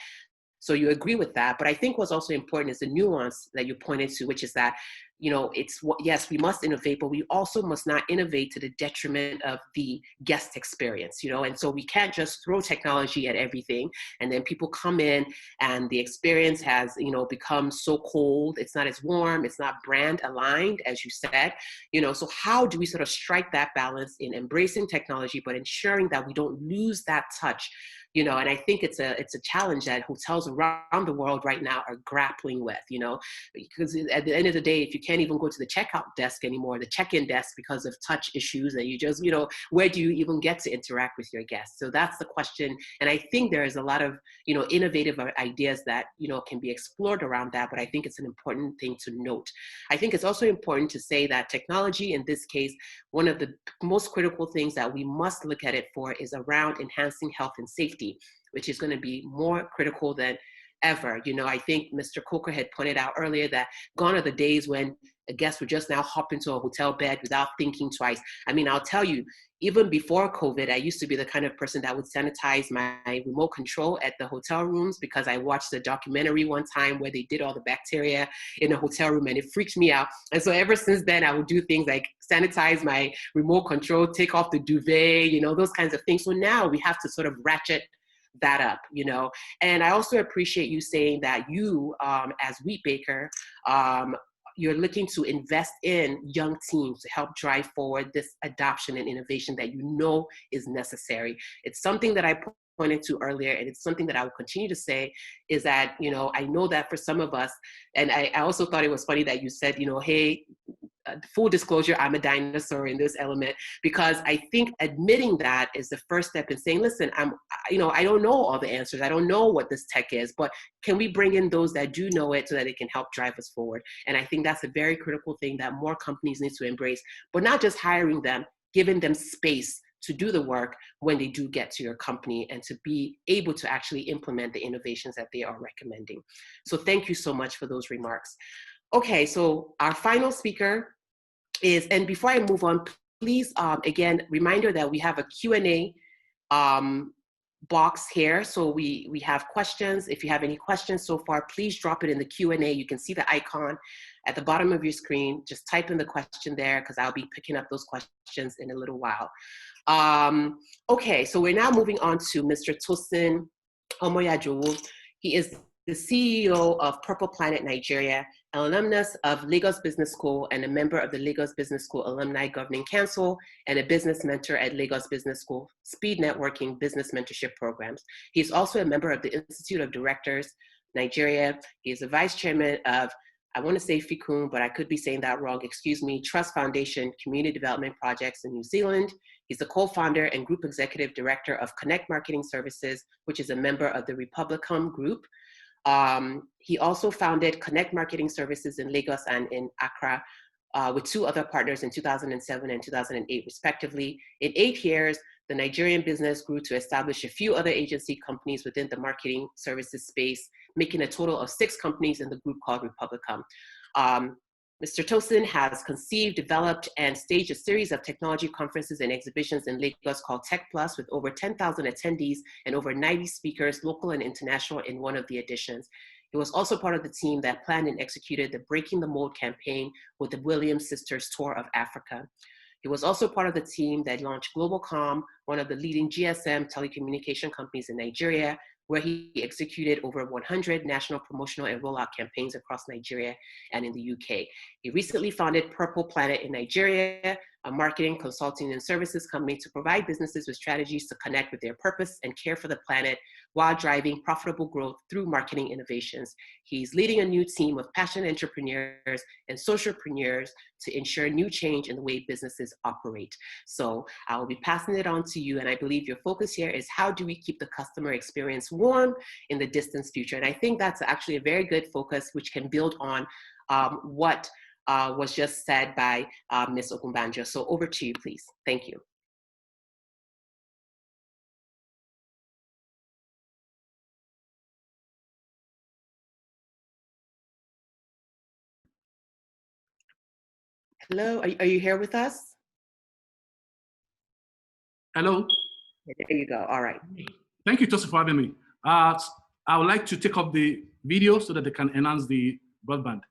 So you agree with that. But I think what's also important is the nuance that you pointed to, which is that, you know, it's what, yes, we must innovate, but we also must not innovate to the detriment of the guest experience, you know. And so we can't just throw technology at everything, and then people come in and the experience has, you know, become so cold, it's not as warm, it's not brand aligned, as you said, you know. So how do we sort of strike that balance in embracing technology, but ensuring that we don't lose that touch? You know, and I think it's a challenge that hotels around the world right now are grappling with, you know, because at the end of the day, if you can't even go to the checkout desk anymore, the check-in desk, because of touch issues, and you just, you know, where do you even get to interact with your guests? So that's the question. And I think there is a lot of, you know, innovative ideas that, you know, can be explored around that, but I think it's an important thing to note. I think it's also important to say that technology, in this case, one of the most critical things that we must look at it for is around enhancing health and safety, which is going to be more critical than ever. You know, I think Mr. Coker had pointed out earlier that gone are the days when a guest would just now hop into a hotel bed without thinking twice. I mean, I'll tell you, even before COVID, I used to be the kind of person that would sanitize my remote control at the hotel rooms, because I watched a documentary one time where they did all the bacteria in a hotel room and it freaked me out. And so ever since then, I would do things like sanitize my remote control, take off the duvet, you know, those kinds of things. So now we have to sort of ratchet that up, you know. And I also appreciate you saying that you, as Wheat Baker, you're looking to invest in young teams to help drive forward this adoption and innovation that you know is necessary. It's something that I pointed to earlier, and it's something that I will continue to say, is that, you know, I know that for some of us, and I also thought it was funny that you said, you know, hey, full disclosure, I'm a dinosaur in this element, because I think admitting that is the first step in saying, listen, I don't know all the answers. I don't know what this tech is, but can we bring in those that do know it so that it can help drive us forward? And I think that's a very critical thing that more companies need to embrace, but not just hiring them, giving them space to do the work when they do get to your company and to be able to actually implement the innovations that they are recommending. So thank you so much for those remarks. Okay, so our final speaker is, and before I move on, please, again, reminder that we have a Q&A box here. So we have questions. If you have any questions so far, please drop it in the Q&A. You can see the icon at the bottom of your screen. Just type in the question there, because I'll be picking up those questions in a little while. Okay, so we're now moving on to Mr. Tosin Omoyajowo. He is the CEO of Purple Planet Nigeria, an alumnus of Lagos Business School and a member of the Lagos Business School Alumni Governing Council, and a business mentor at Lagos Business School Speed Networking Business Mentorship Programs. He's also a member of the Institute of Directors, Nigeria. He is the vice chairman of, I want to say FICUM, but I could be saying that wrong, excuse me, Trust Foundation Community Development Projects in New Zealand. He's the co-founder and group executive director of Connect Marketing Services, which is a member of the Republicum Group. He also founded Connect Marketing Services in Lagos and in Accra with two other partners in 2007 and 2008, respectively. In 8 years, the Nigerian business grew to establish a few other agency companies within the marketing services space, making a total of 6 companies in the group called Republicum. Mr. Tosin has conceived, developed, and staged a series of technology conferences and exhibitions in Lagos called Tech Plus, with over 10,000 attendees and over 90 speakers, local and international, in one of the editions. He was also part of the team that planned and executed the Breaking the Mold campaign with the Williams Sisters Tour of Africa. He was also part of the team that launched Globalcom, one of the leading GSM telecommunication companies in Nigeria, where he executed over 100 national promotional and rollout campaigns across Nigeria and in the UK. He recently founded Purple Planet in Nigeria, a marketing, consulting, and services company to provide businesses with strategies to connect with their purpose and care for the planet while driving profitable growth through marketing innovations. He's leading a new team of passionate entrepreneurs and socialpreneurs to ensure new change in the way businesses operate. So I will be passing it on to you, and I believe your focus here is how do we keep the customer experience warm in the distant future? And I think that's actually a very good focus, which can build on what was just said by Ms. Ogunbanjo. So over to you, please. Thank you. Hello, are you here with us? Hello. There you go, all right. Thank you, Tosin, for having me. I would like to take up the video so that they can enhance the broadband.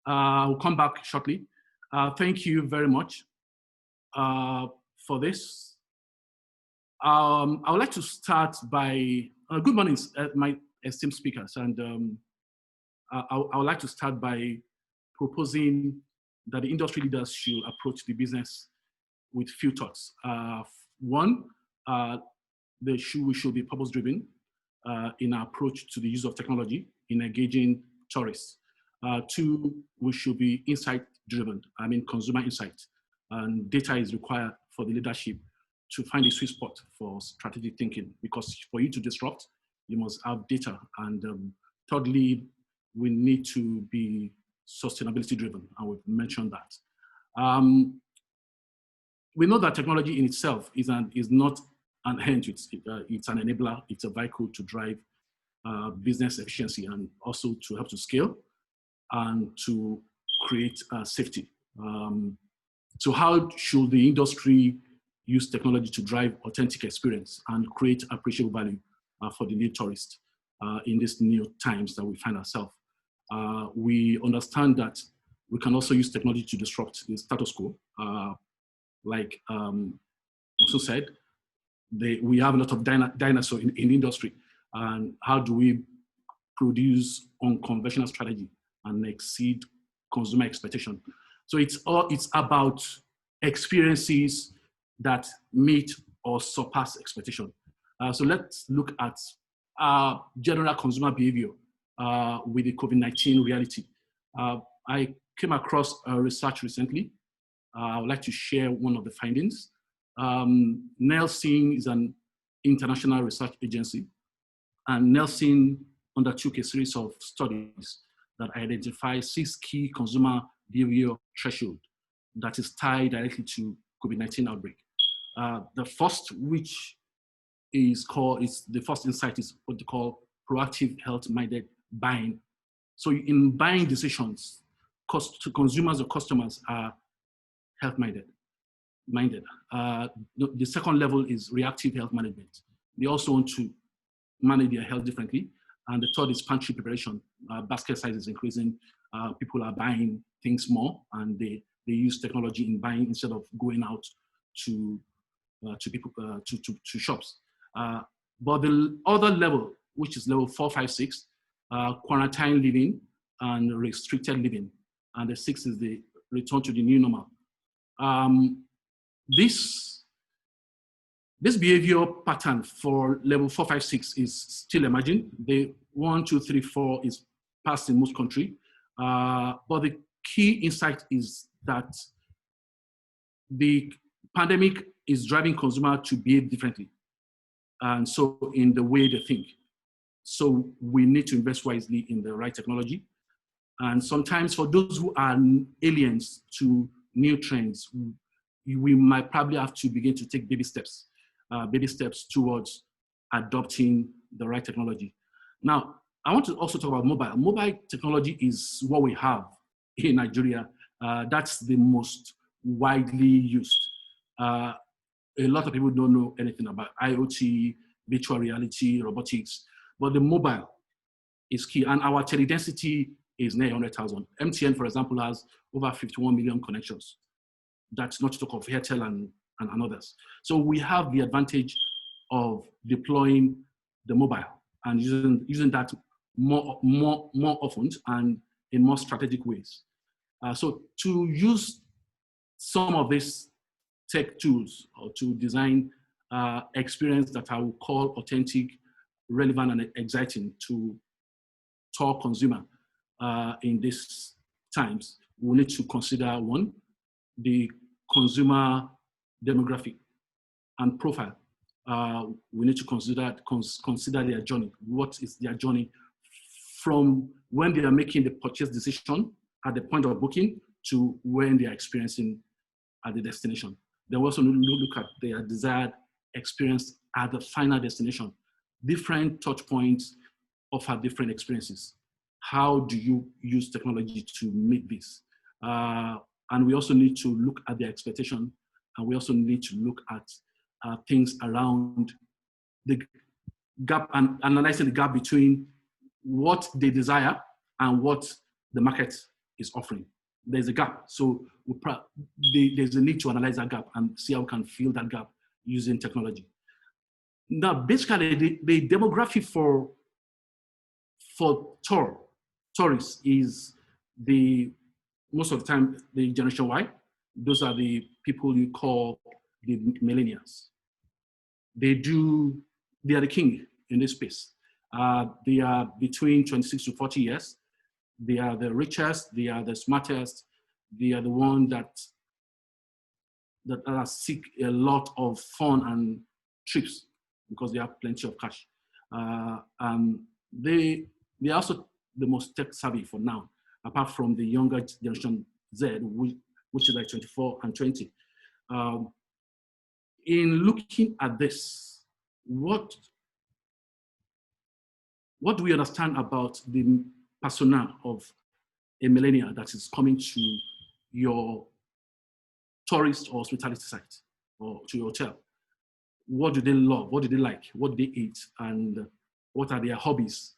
I'll come back shortly. Thank you very much for this. I would like to start by, good morning, my esteemed speakers. And I would like to start by proposing that the industry leaders should approach the business with few thoughts. One, we should be purpose-driven in our approach to the use of technology in engaging tourists. 2, we should be insight-driven, I mean consumer insight. And data is required for the leadership to find a sweet spot for strategic thinking, because for you to disrupt, you must have data. And thirdly, we need to be sustainability-driven, and we've mentioned that. We know that technology in itself is not an end, it's an enabler, it's a vehicle to drive business efficiency and also to help to scale and to create safety. So how should the industry use technology to drive authentic experience and create appreciable value for the new tourist in these new times that we find ourselves? We understand that we can also use technology to disrupt the status quo. Like also said, we have a lot of dinosaurs in the industry. And how do we produce unconventional strategy and exceed consumer expectation? So it's about experiences that meet or surpass expectation. So let's look at general consumer behavior with the COVID-19 reality. I came across a research recently. I would like to share one of the findings. Nielsen is an international research agency, and Nielsen undertook a series of studies that identify 6 key consumer behavior thresholds that is tied directly to COVID-19 outbreak. The first, which is the first insight is what they call proactive health-minded buying. So in buying decisions, consumers or customers are health-minded. The second level is reactive health management. They also want to manage their health differently. And the third is pantry preparation. Basket size is increasing. People are buying things more, and they use technology in buying instead of going out to shops. But the other level, which is level 4, 5, 6, quarantine living and restricted living, and the 6 is the return to the new normal. This behavior pattern for level 4, 5, 6 is still emerging. The 1, 2, 3, 4 is passed in most countries. But the key insight is that the pandemic is driving consumers to behave differently. And so in the way they think. So we need to invest wisely in the right technology. And sometimes for those who are aliens to new trends, we might probably have to begin to take baby steps towards adopting the right technology. Now, I want to also talk about mobile. Mobile technology is what we have in Nigeria. That's the most widely used. A lot of people don't know anything about IoT, virtual reality, robotics, but the mobile is key. And our teledensity is near 100,000. MTN, for example, has over 51 million connections. That's not to talk of Airtel and others. So we have the advantage of deploying the mobile and using that more often and in more strategic ways. So to use some of these tech tools or to design experience that I will call authentic, relevant, and exciting to our consumer in these times, we need to consider one, the consumer demographic and profile. We need to consider their journey. What is their journey from when they are making the purchase decision at the point of booking to when they are experiencing at the destination. Then we also look at their desired experience at the final destination. Different touch points offer different experiences. How do you use technology to make this? And we also need to look at their expectation, and we also need to look at things around the gap and analyzing the gap between what they desire and what the market is offering. There's a gap. So there's a need to analyze that gap and see how we can fill that gap using technology. Now, basically, the demographic for tourists is most of the time the Generation Y. Those are the people you call the millennials. They are the king in this space. They are between 26 to 40 years. They are the richest, they are the smartest, they are the ones that seek a lot of fun and trips because they have plenty of cash. They are also the most tech savvy for now, apart from the younger generation Z, which is like 24 and 20. In looking at this, what what do we understand about the persona of a millennial that is coming to your tourist or hospitality site or to your hotel? What do they love? What do they like? What do they eat? And what are their hobbies?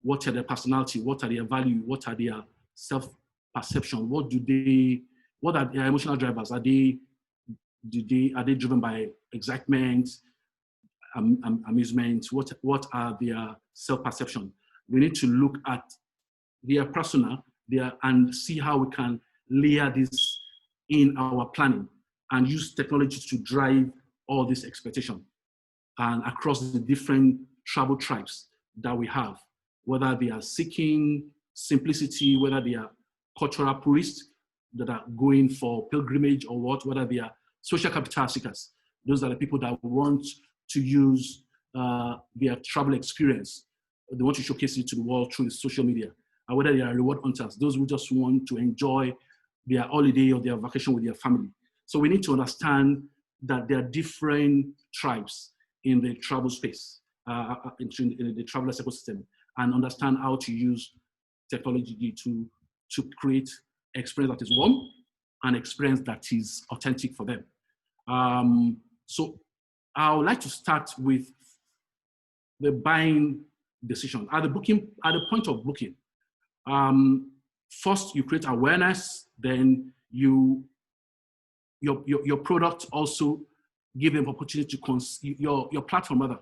What are their personality? What are their value? What are their self-perception? What are their emotional drivers? Are they driven by excitement, amusement? What are their self-perception? We need to look at their persona and see how we can layer this in our planning and use technology to drive all this expectation and across the different travel tribes that we have, whether they are seeking simplicity, whether they are cultural purists that are going for pilgrimage or whether they are social capital seekers. Those are the people that want to use their travel experience. They want to showcase it to the world through the social media. And whether they are reward hunters, those who just want to enjoy their holiday or their vacation with their family. So we need to understand that there are different tribes in the travel space, in the traveler's ecosystem, and understand how to use technology to create experience that is warm and experience that is authentic for them. So I would like to start with the buying decision. At the point of booking, first you create awareness, then your product also give them opportunity to your platform rather,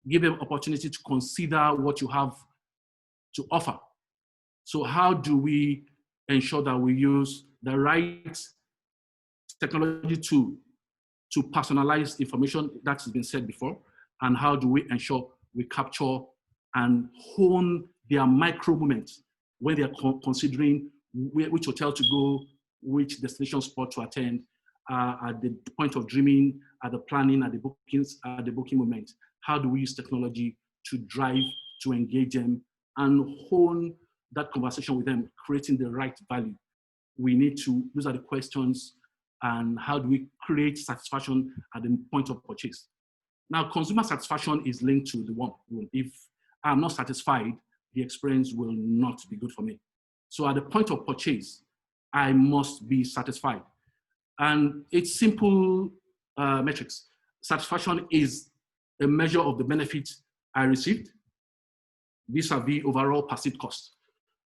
give them opportunity to consider what you have to offer. So how do we ensure that we use the right technology to personalize information that has been said before? And how do we ensure we capture and hone their micro moments when they are considering which hotel to go, which destination spot to attend, at the point of dreaming, at the planning, at the booking moment? How do we use technology to drive, to engage them and hone that conversation with them, creating the right value? Those are the questions. And how do we create satisfaction at the point of purchase? Now, consumer satisfaction is linked to the one. If I'm not satisfied, the experience will not be good for me. So at the point of purchase, I must be satisfied. And it's simple metrics. Satisfaction is a measure of the benefit I received vis-a-vis overall perceived cost.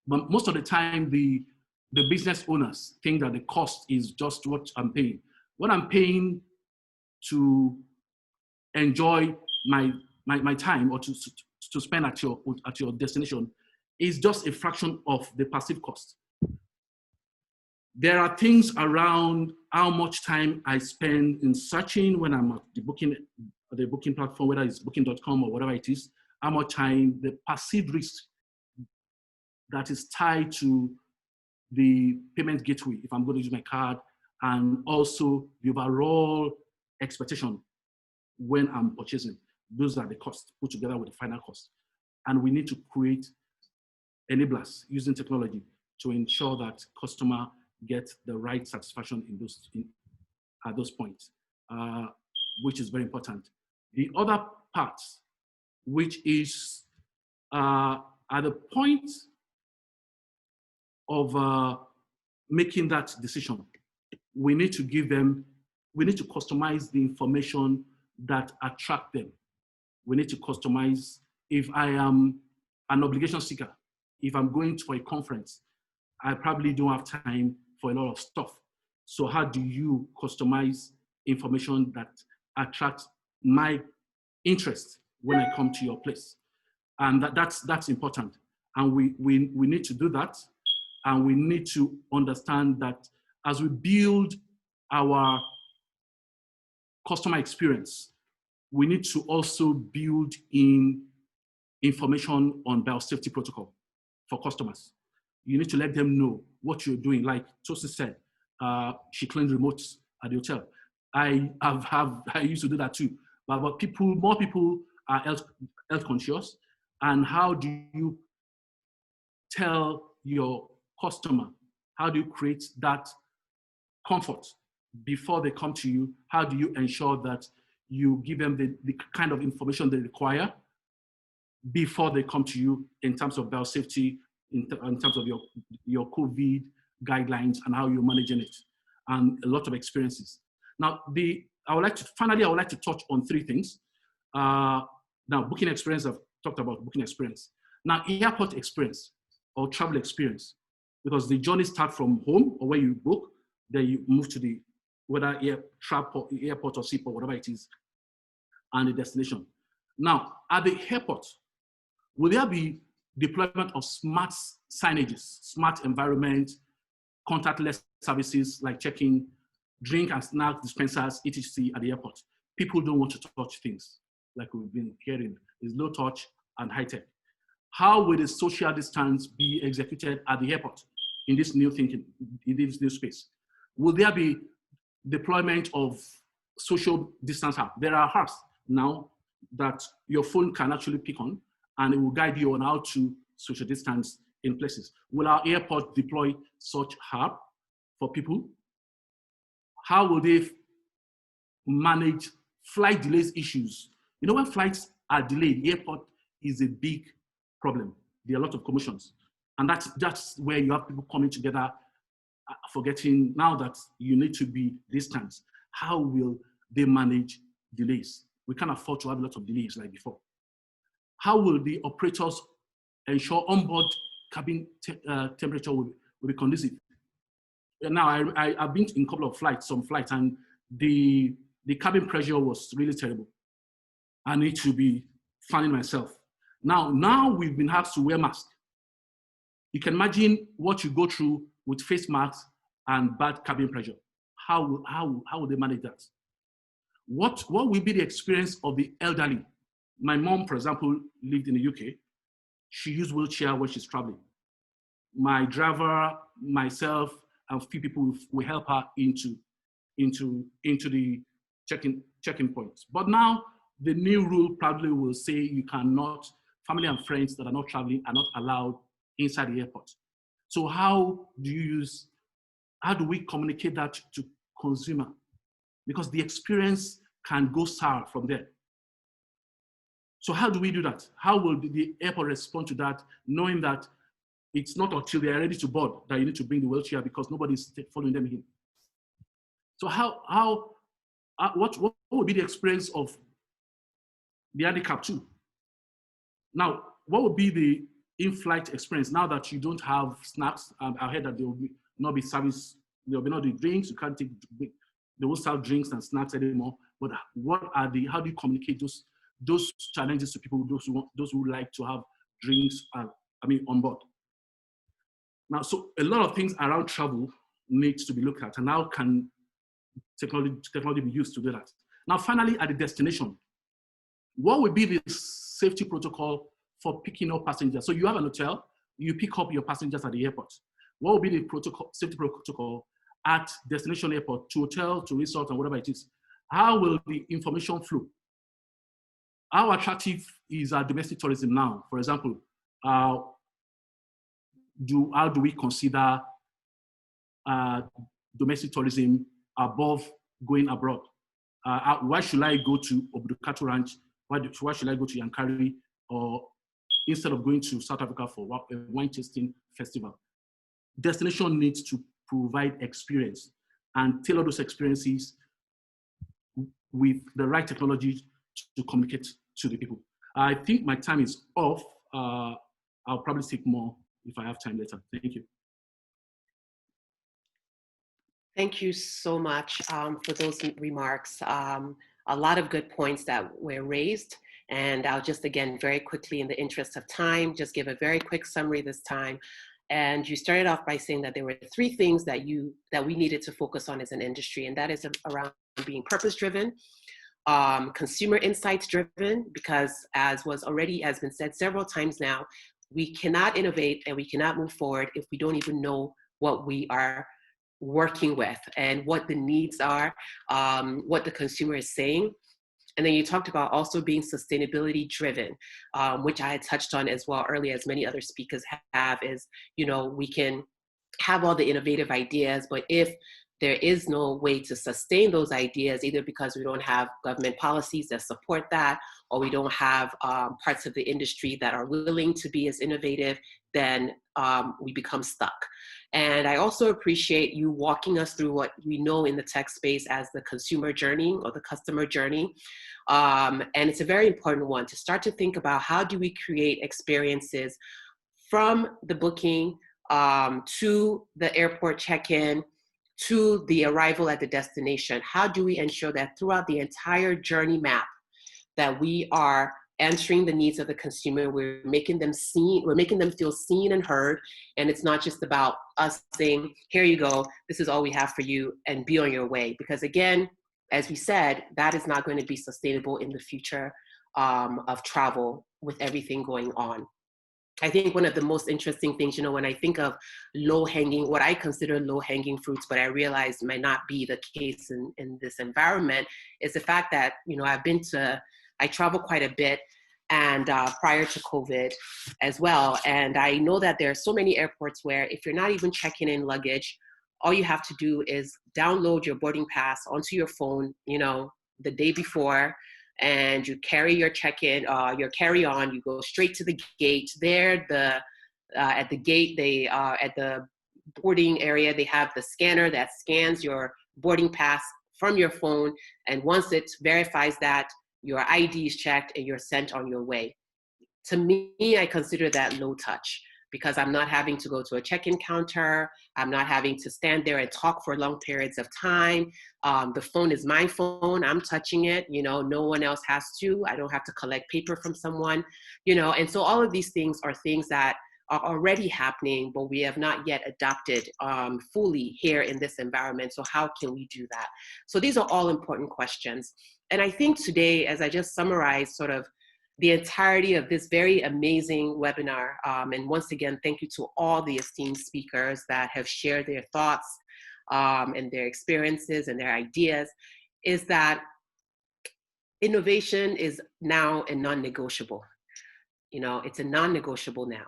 But most of the time, the business owners think that the cost is just what I'm paying. What I'm paying to enjoy my time or to spend at your destination is just a fraction of the perceived cost. There are things around how much time I spend in searching when I'm at the booking platform, whether it's booking.com or whatever it is, how much time, the perceived risk that is tied to the payment gateway, if I'm going to use my card, and also the overall expectation when I'm purchasing. Those are the costs put together with the final cost. And we need to create enablers using technology to ensure that customer get the right satisfaction at those points, which is very important. The other part, which is at the point of making that decision, we need to customize the information that attract them. We need to customize. If I am an obligation seeker, if I'm going for a conference, I probably don't have time for a lot of stuff. So how do you customize information that attracts my interest when I come to your place? And that's important. And we need to do that. And we need to understand that as we build our customer experience, we need to also build in information on biosafety protocol for customers. You need to let them know what you're doing. Like Tosi said, she cleaned remotes at the hotel. I used to do that too. But more people are health conscious. And how do you tell your customer? How do you create that comfort before they come to you? How do you ensure that you give them the kind of information they require before they come to you in terms of biosafety, in terms of your COVID guidelines and how you're managing it, and a lot of experiences. Now, I would like to touch on 3 things. Now, booking experience, I've talked about booking experience. Now, airport experience or travel experience, because the journey starts from home or where you book, then you move to whether airport or seaport, whatever it is, and the destination. Now, at the airport, will there be deployment of smart signages, smart environment, contactless services like checking drink and snack dispensers, etc. at the airport? People don't want to touch things like we've been hearing. It's low touch and high tech. How will the social distance be executed at the airport in this new thinking, in this new space? Will there be deployment of social distance app? There are apps now that your phone can actually pick on, and it will guide you on how to social distance in places. Will our airport deploy such app for people? How will they manage flight delays issues? You know, when flights are delayed, the airport is a big problem. There are a lot of commotions. And that's where you have people coming together, forgetting now that you need to be distant. How will they manage delays? We can't afford to have a lot of delays like before. How will the operators ensure onboard cabin temperature will be conducive? Now, I've been in a couple of some flights, and the cabin pressure was really terrible. I need to be fanning myself. Now we've been asked to wear masks. You can imagine what you go through with face masks and bad cabin pressure. How will they manage that? What will be the experience of the elderly? My mom, for example, lived in the UK. She used wheelchair when she's traveling. My driver, myself, and a few people will help her into the check-in points. But now the new rule probably will say you cannot, family and friends that are not traveling are not allowed inside the airport. So how do we communicate that to consumer? Because the experience can go sour from there. So how do we do that? How will the airport respond to that, knowing that it's not until they are ready to board that you need to bring the wheelchair because nobody's following them in? So what would be the experience of the handicap too? Now, what would be the in-flight experience now that you don't have snacks? I heard that there will not be service, there will be not the drinks, you can't take, they won't serve drinks and snacks anymore. But how do you communicate those challenges to people, those who like to have drinks on board? Now, so a lot of things around travel needs to be looked at, and how can technology be used to do that? Now, finally, at the destination, what would be the safety protocol for picking up passengers? So you have an hotel, you pick up your passengers at the airport. What would be the safety protocol at destination airport, to hotel, to resort, and whatever it is? How will the information flow? How attractive is our domestic tourism now? For example, how do we consider domestic tourism above going abroad? Why should I go to Obudukatu Ranch? Why should I go to Yankari, or instead of going to South Africa for a wine tasting festival? Destination needs to provide experience and tailor those experiences with the right technology to communicate to the people. I think my time is off. I'll probably take more if I have time later. Thank you. Thank you so much for those remarks. A lot of good points that were raised. And I'll just, again, very quickly, in the interest of time, just give a very quick summary this time. And you started off by saying that there were 3 things that we needed to focus on as an industry, and that is around being purpose-driven, consumer insights-driven, because as been said several times now, we cannot innovate and we cannot move forward if we don't even know what we are working with and what the needs are, what the consumer is saying. And then you talked about also being sustainability driven, which I had touched on as well earlier, as many other speakers have, is, we can have all the innovative ideas, but if there is no way to sustain those ideas, either because we don't have government policies that support that, or we don't have parts of the industry that are willing to be as innovative, then we become stuck. And I also appreciate you walking us through what we know in the tech space as the consumer journey or the customer journey. And it's a very important one to start to think about, how do we create experiences from the booking to the airport check-in, to the arrival at the destination? How do we ensure that throughout the entire journey map that we are answering the needs of the consumer, we're making them feel seen and heard, and it's not just about us saying, here you go, this is all we have for you, and be on your way. Because again, as we said, that is not going to be sustainable in the future of travel with everything going on. I think one of the most interesting things, when I think of what I consider low-hanging fruits, but I realize might not be the case in this environment, is the fact that, I travel quite a bit, and prior to COVID as well. And I know that there are so many airports where if you're not even checking in luggage, all you have to do is download your boarding pass onto your phone, the day before, and you carry your check-in, your carry-on, you go straight to the gate. There, at the gate, at the boarding area, they have the scanner that scans your boarding pass from your phone. And once it verifies that, your ID is checked and you're sent on your way. To me, I consider that low touch, because I'm not having to go to a check-in counter. I'm not having to stand there and talk for long periods of time. The phone is my phone. I'm touching it. No one else has to. I don't have to collect paper from someone. And so all of these things are things that are already happening, but we have not yet adopted fully here in this environment. So how can we do that? So these are all important questions. And I think today, as I just summarized sort of the entirety of this very amazing webinar, and once again, thank you to all the esteemed speakers that have shared their thoughts and their experiences and their ideas, is that innovation is now a non-negotiable. It's a non-negotiable now.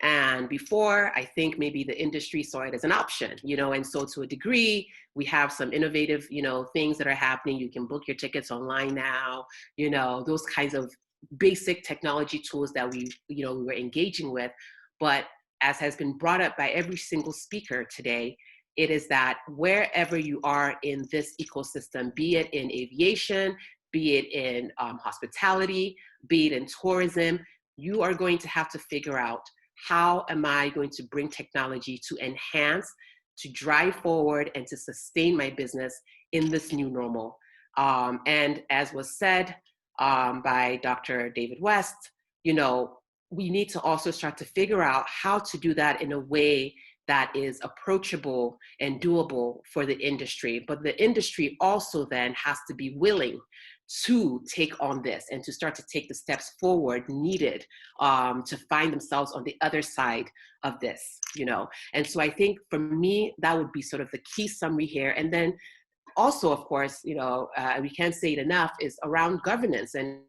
And before, I think maybe the industry saw it as an option, and so to a degree, we have some innovative, things that are happening. You can book your tickets online now, those kinds of basic technology tools that we were engaging with. But as has been brought up by every single speaker today, it is that wherever you are in this ecosystem, be it in aviation, be it in hospitality, be it in tourism, you are going to have to figure out, how am I going to bring technology to enhance, to drive forward, and to sustain my business in this new normal? And as was said by Dr. David West, we need to also start to figure out how to do that in a way that is approachable and doable for the industry. But the industry also then has to be willing to take on this and to start to take the steps forward needed to find themselves on the other side of this, And so I think for me, that would be sort of the key summary here. And then also, of course, we can't say it enough, is around governance. And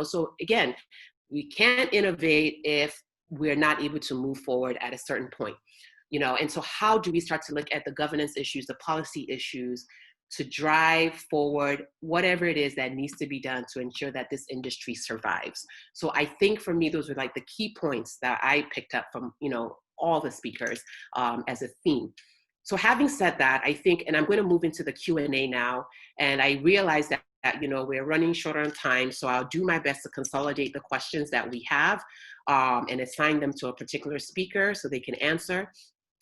so again, we can't innovate if we're not able to move forward at a certain point, And so how do we start to look at the governance issues, the policy issues, to drive forward whatever it is that needs to be done to ensure that this industry survives? So I think for me, those were like the key points that I picked up from, all the speakers as a theme. So having said that, I think, and I'm going to move into the Q&A now, and I realize that we're running short on time, so I'll do my best to consolidate the questions that we have and assign them to a particular speaker so they can answer.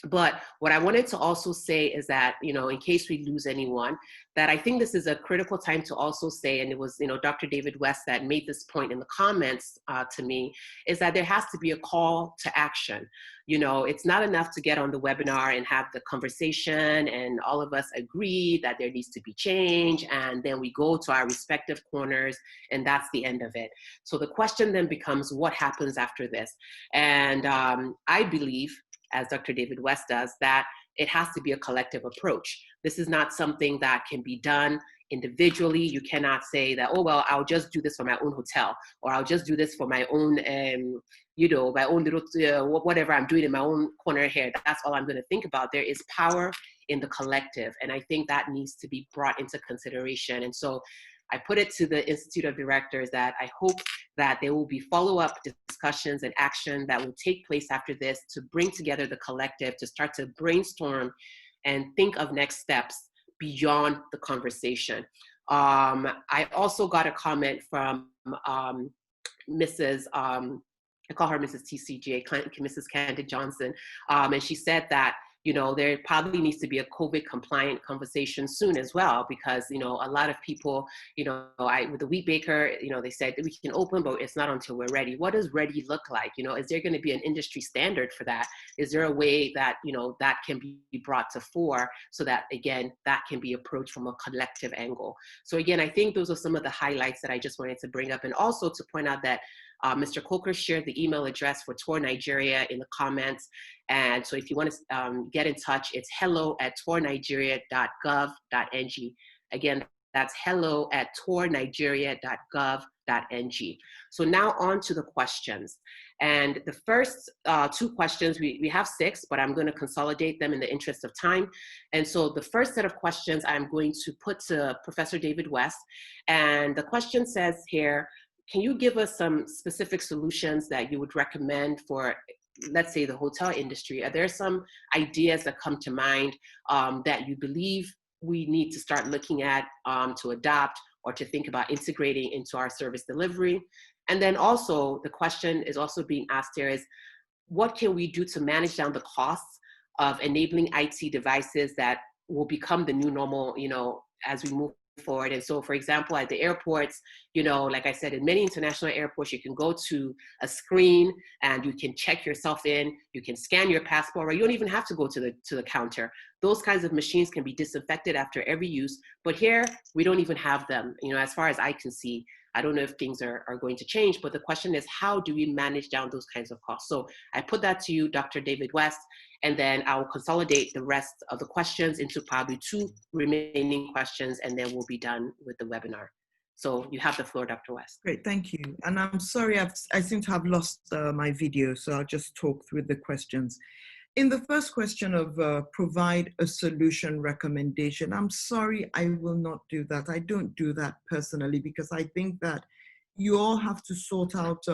But what I wanted to also say is that, in case we lose anyone, that I think this is a critical time to also say, and it was, Dr. David West that made this point in the comments to me, is that there has to be a call to action. It's not enough to get on the webinar and have the conversation and all of us agree that there needs to be change, and then we go to our respective corners and that's the end of it. So the question then becomes, what happens after this? And I believe, as Dr. David West does, that it has to be a collective approach. This is not something that can be done individually. You cannot say that, oh, well, I'll just do this for my own hotel, or I'll just do this for my own, my own little, whatever I'm doing in my own corner here. That's all I'm going to think about. There is power in the collective. And I think that needs to be brought into consideration. And so I put it to the Institute of Directors that I hope that there will be follow-up discussions and action that will take place after this to bring together the collective, to start to brainstorm and think of next steps beyond the conversation. I also got a comment from Mrs. I call her Mrs. TCGA, Mrs. Candid Johnson, and she said that, you know, there probably needs to be a COVID compliant conversation soon as well, because, you know, a lot of people, you know, with the wheat baker, you know, they said that we can open, but it's not until we're ready. What does ready look like? You know, is there going to be an industry standard for that? Is there a way that, you know, that can be brought to fore so that, again, that can be approached from a collective angle? So again, I think those are some of the highlights that I just wanted to bring up, and also to point out that Mr. Coker shared the email address for Tour Nigeria in the comments. And so if you want to get in touch, it's hello@tournigeria.gov.ng. Again, that's hello@tournigeria.gov.ng. So now on to the questions. And the first 2 questions, we have 6, but I'm going to consolidate them in the interest of time. And so the first set of questions I'm going to put to Professor David West. And the question says here, can you give us some specific solutions that you would recommend for, let's say, the hotel industry? Are there some ideas that come to mind that you believe we need to start looking at to adopt or to think about integrating into our service delivery? And then also the question is also being asked here is, what can we do to manage down the costs of enabling IT devices that will become the new normal, you know, as we move forward? And so, for example, at the airports, you know, like I said, in many international airports, you can go to a screen and you can check yourself in, you can scan your passport, or you don't even have to go to the counter. Those kinds of machines can be disinfected after every use, but here we don't even have them, you know, as far as I can see. I don't know if things are going to change, but the question is, how do we manage down those kinds of costs? So I put that to you, Dr. David West, and then I will consolidate the rest of the questions into probably 2 remaining questions, and then we'll be done with the webinar. So you have the floor, Dr. West. Great, thank you. And I'm sorry, I seem to have lost my video, so I'll just talk through the questions. In the first question of provide a solution recommendation, I'm sorry, I will not do that. I don't do that personally, because I think that you all have to sort out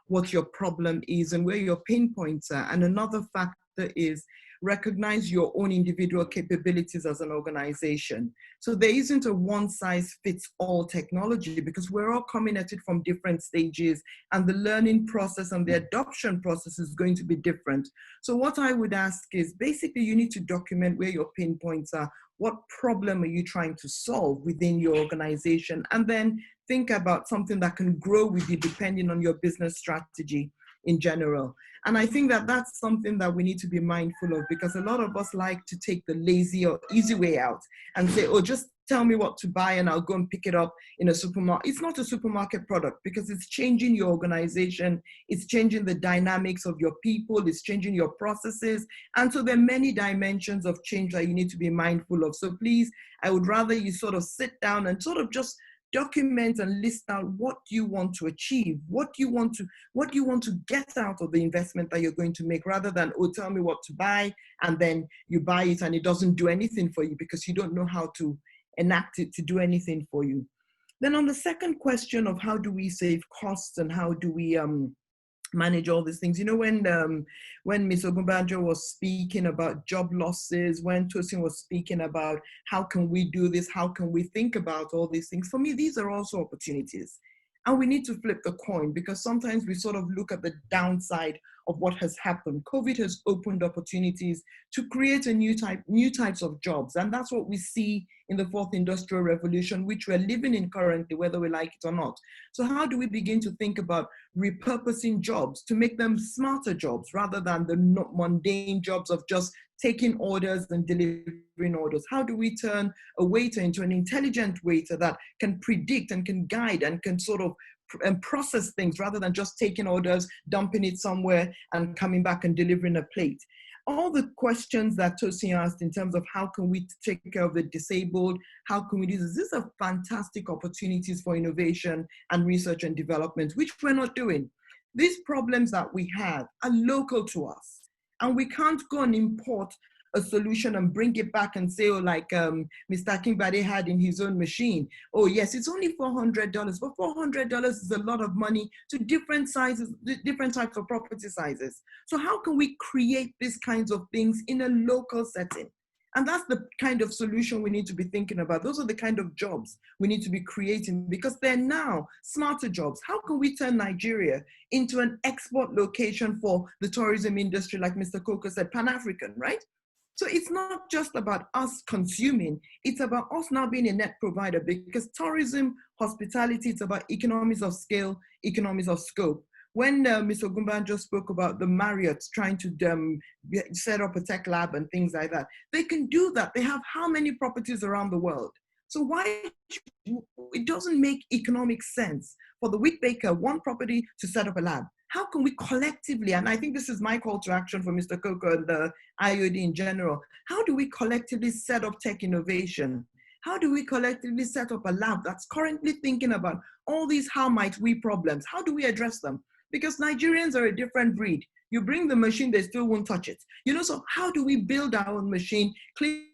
what your problem is and where your pain points are. And another factor is recognize your own individual capabilities as an organization. So there isn't a one-size-fits-all technology, because we're all coming at it from different stages, and the learning process and the adoption process is going to be different. So what I would ask is, basically, you need to document where your pain points are. What problem are you trying to solve within your organization? And then think about something that can grow with you depending on your business strategy in general. And I think that that's something that we need to be mindful of, because a lot of us like to take the lazy or easy way out and say, oh, just tell me what to buy and I'll go and pick it up in a supermarket. It's not a supermarket product, because it's changing your organization, it's changing the dynamics of your people, it's changing your processes. And so there are many dimensions of change that you need to be mindful of. So please, I would rather you sort of sit down and sort of just document and list out what you want to achieve, what you want to get out of the investment that you're going to make, rather than, oh, tell me what to buy, and then you buy it and it doesn't do anything for you because you don't know how to enact it to do anything for you. Then on the second question of how do we save costs and how do we manage all these things, you know, when Ms. Ogunbanjo was speaking about job losses, when Tosin was speaking about how can we do this, how can we think about all these things, for me, these are also opportunities. And we need to flip the coin, because sometimes we sort of look at the downside of what has happened. COVID has opened opportunities to create a new types of jobs. And that's what we see in the 4th industrial revolution, which we're living in currently, whether we like it or not. So how do we begin to think about repurposing jobs to make them smarter jobs, rather than the mundane jobs of just taking orders and delivering orders? How do we turn a waiter into an intelligent waiter that can predict and can guide and can sort of process things, rather than just taking orders, dumping it somewhere and coming back and delivering a plate? All the questions that Tosin asked in terms of how can we take care of the disabled, how can we do this, these are fantastic opportunities for innovation and research and development, which we're not doing. These problems that we have are local to us, and we can't go and import a solution and bring it back and say, oh, like Mr. Akingbade had in his own machine, oh yes, it's only $400, but $400 is a lot of money to different sizes, different types of property sizes. So how can we create these kinds of things in a local setting? And that's the kind of solution we need to be thinking about. Those are the kind of jobs we need to be creating, because they're now smarter jobs. How can we turn Nigeria into an export location for the tourism industry, like Mr. Coco said, Pan-African, right? So it's not just about us consuming, it's about us now being a net provider, because tourism, hospitality, it's about economies of scale, economies of scope. When Mr. Gumban just spoke about the Marriott trying to set up a tech lab and things like that, they can do that. They have how many properties around the world? So why, it doesn't make economic sense for the wheat baker, one property, to set up a lab. How can we collectively, and I think this is my call to action for Mr. Coco and the IOD in general, how do we collectively set up tech innovation? How do we collectively set up a lab that's currently thinking about all these how might we problems? How do we address them? Because Nigerians are a different breed. You bring the machine, they still won't touch it. You know, so how do we build our own machine, clean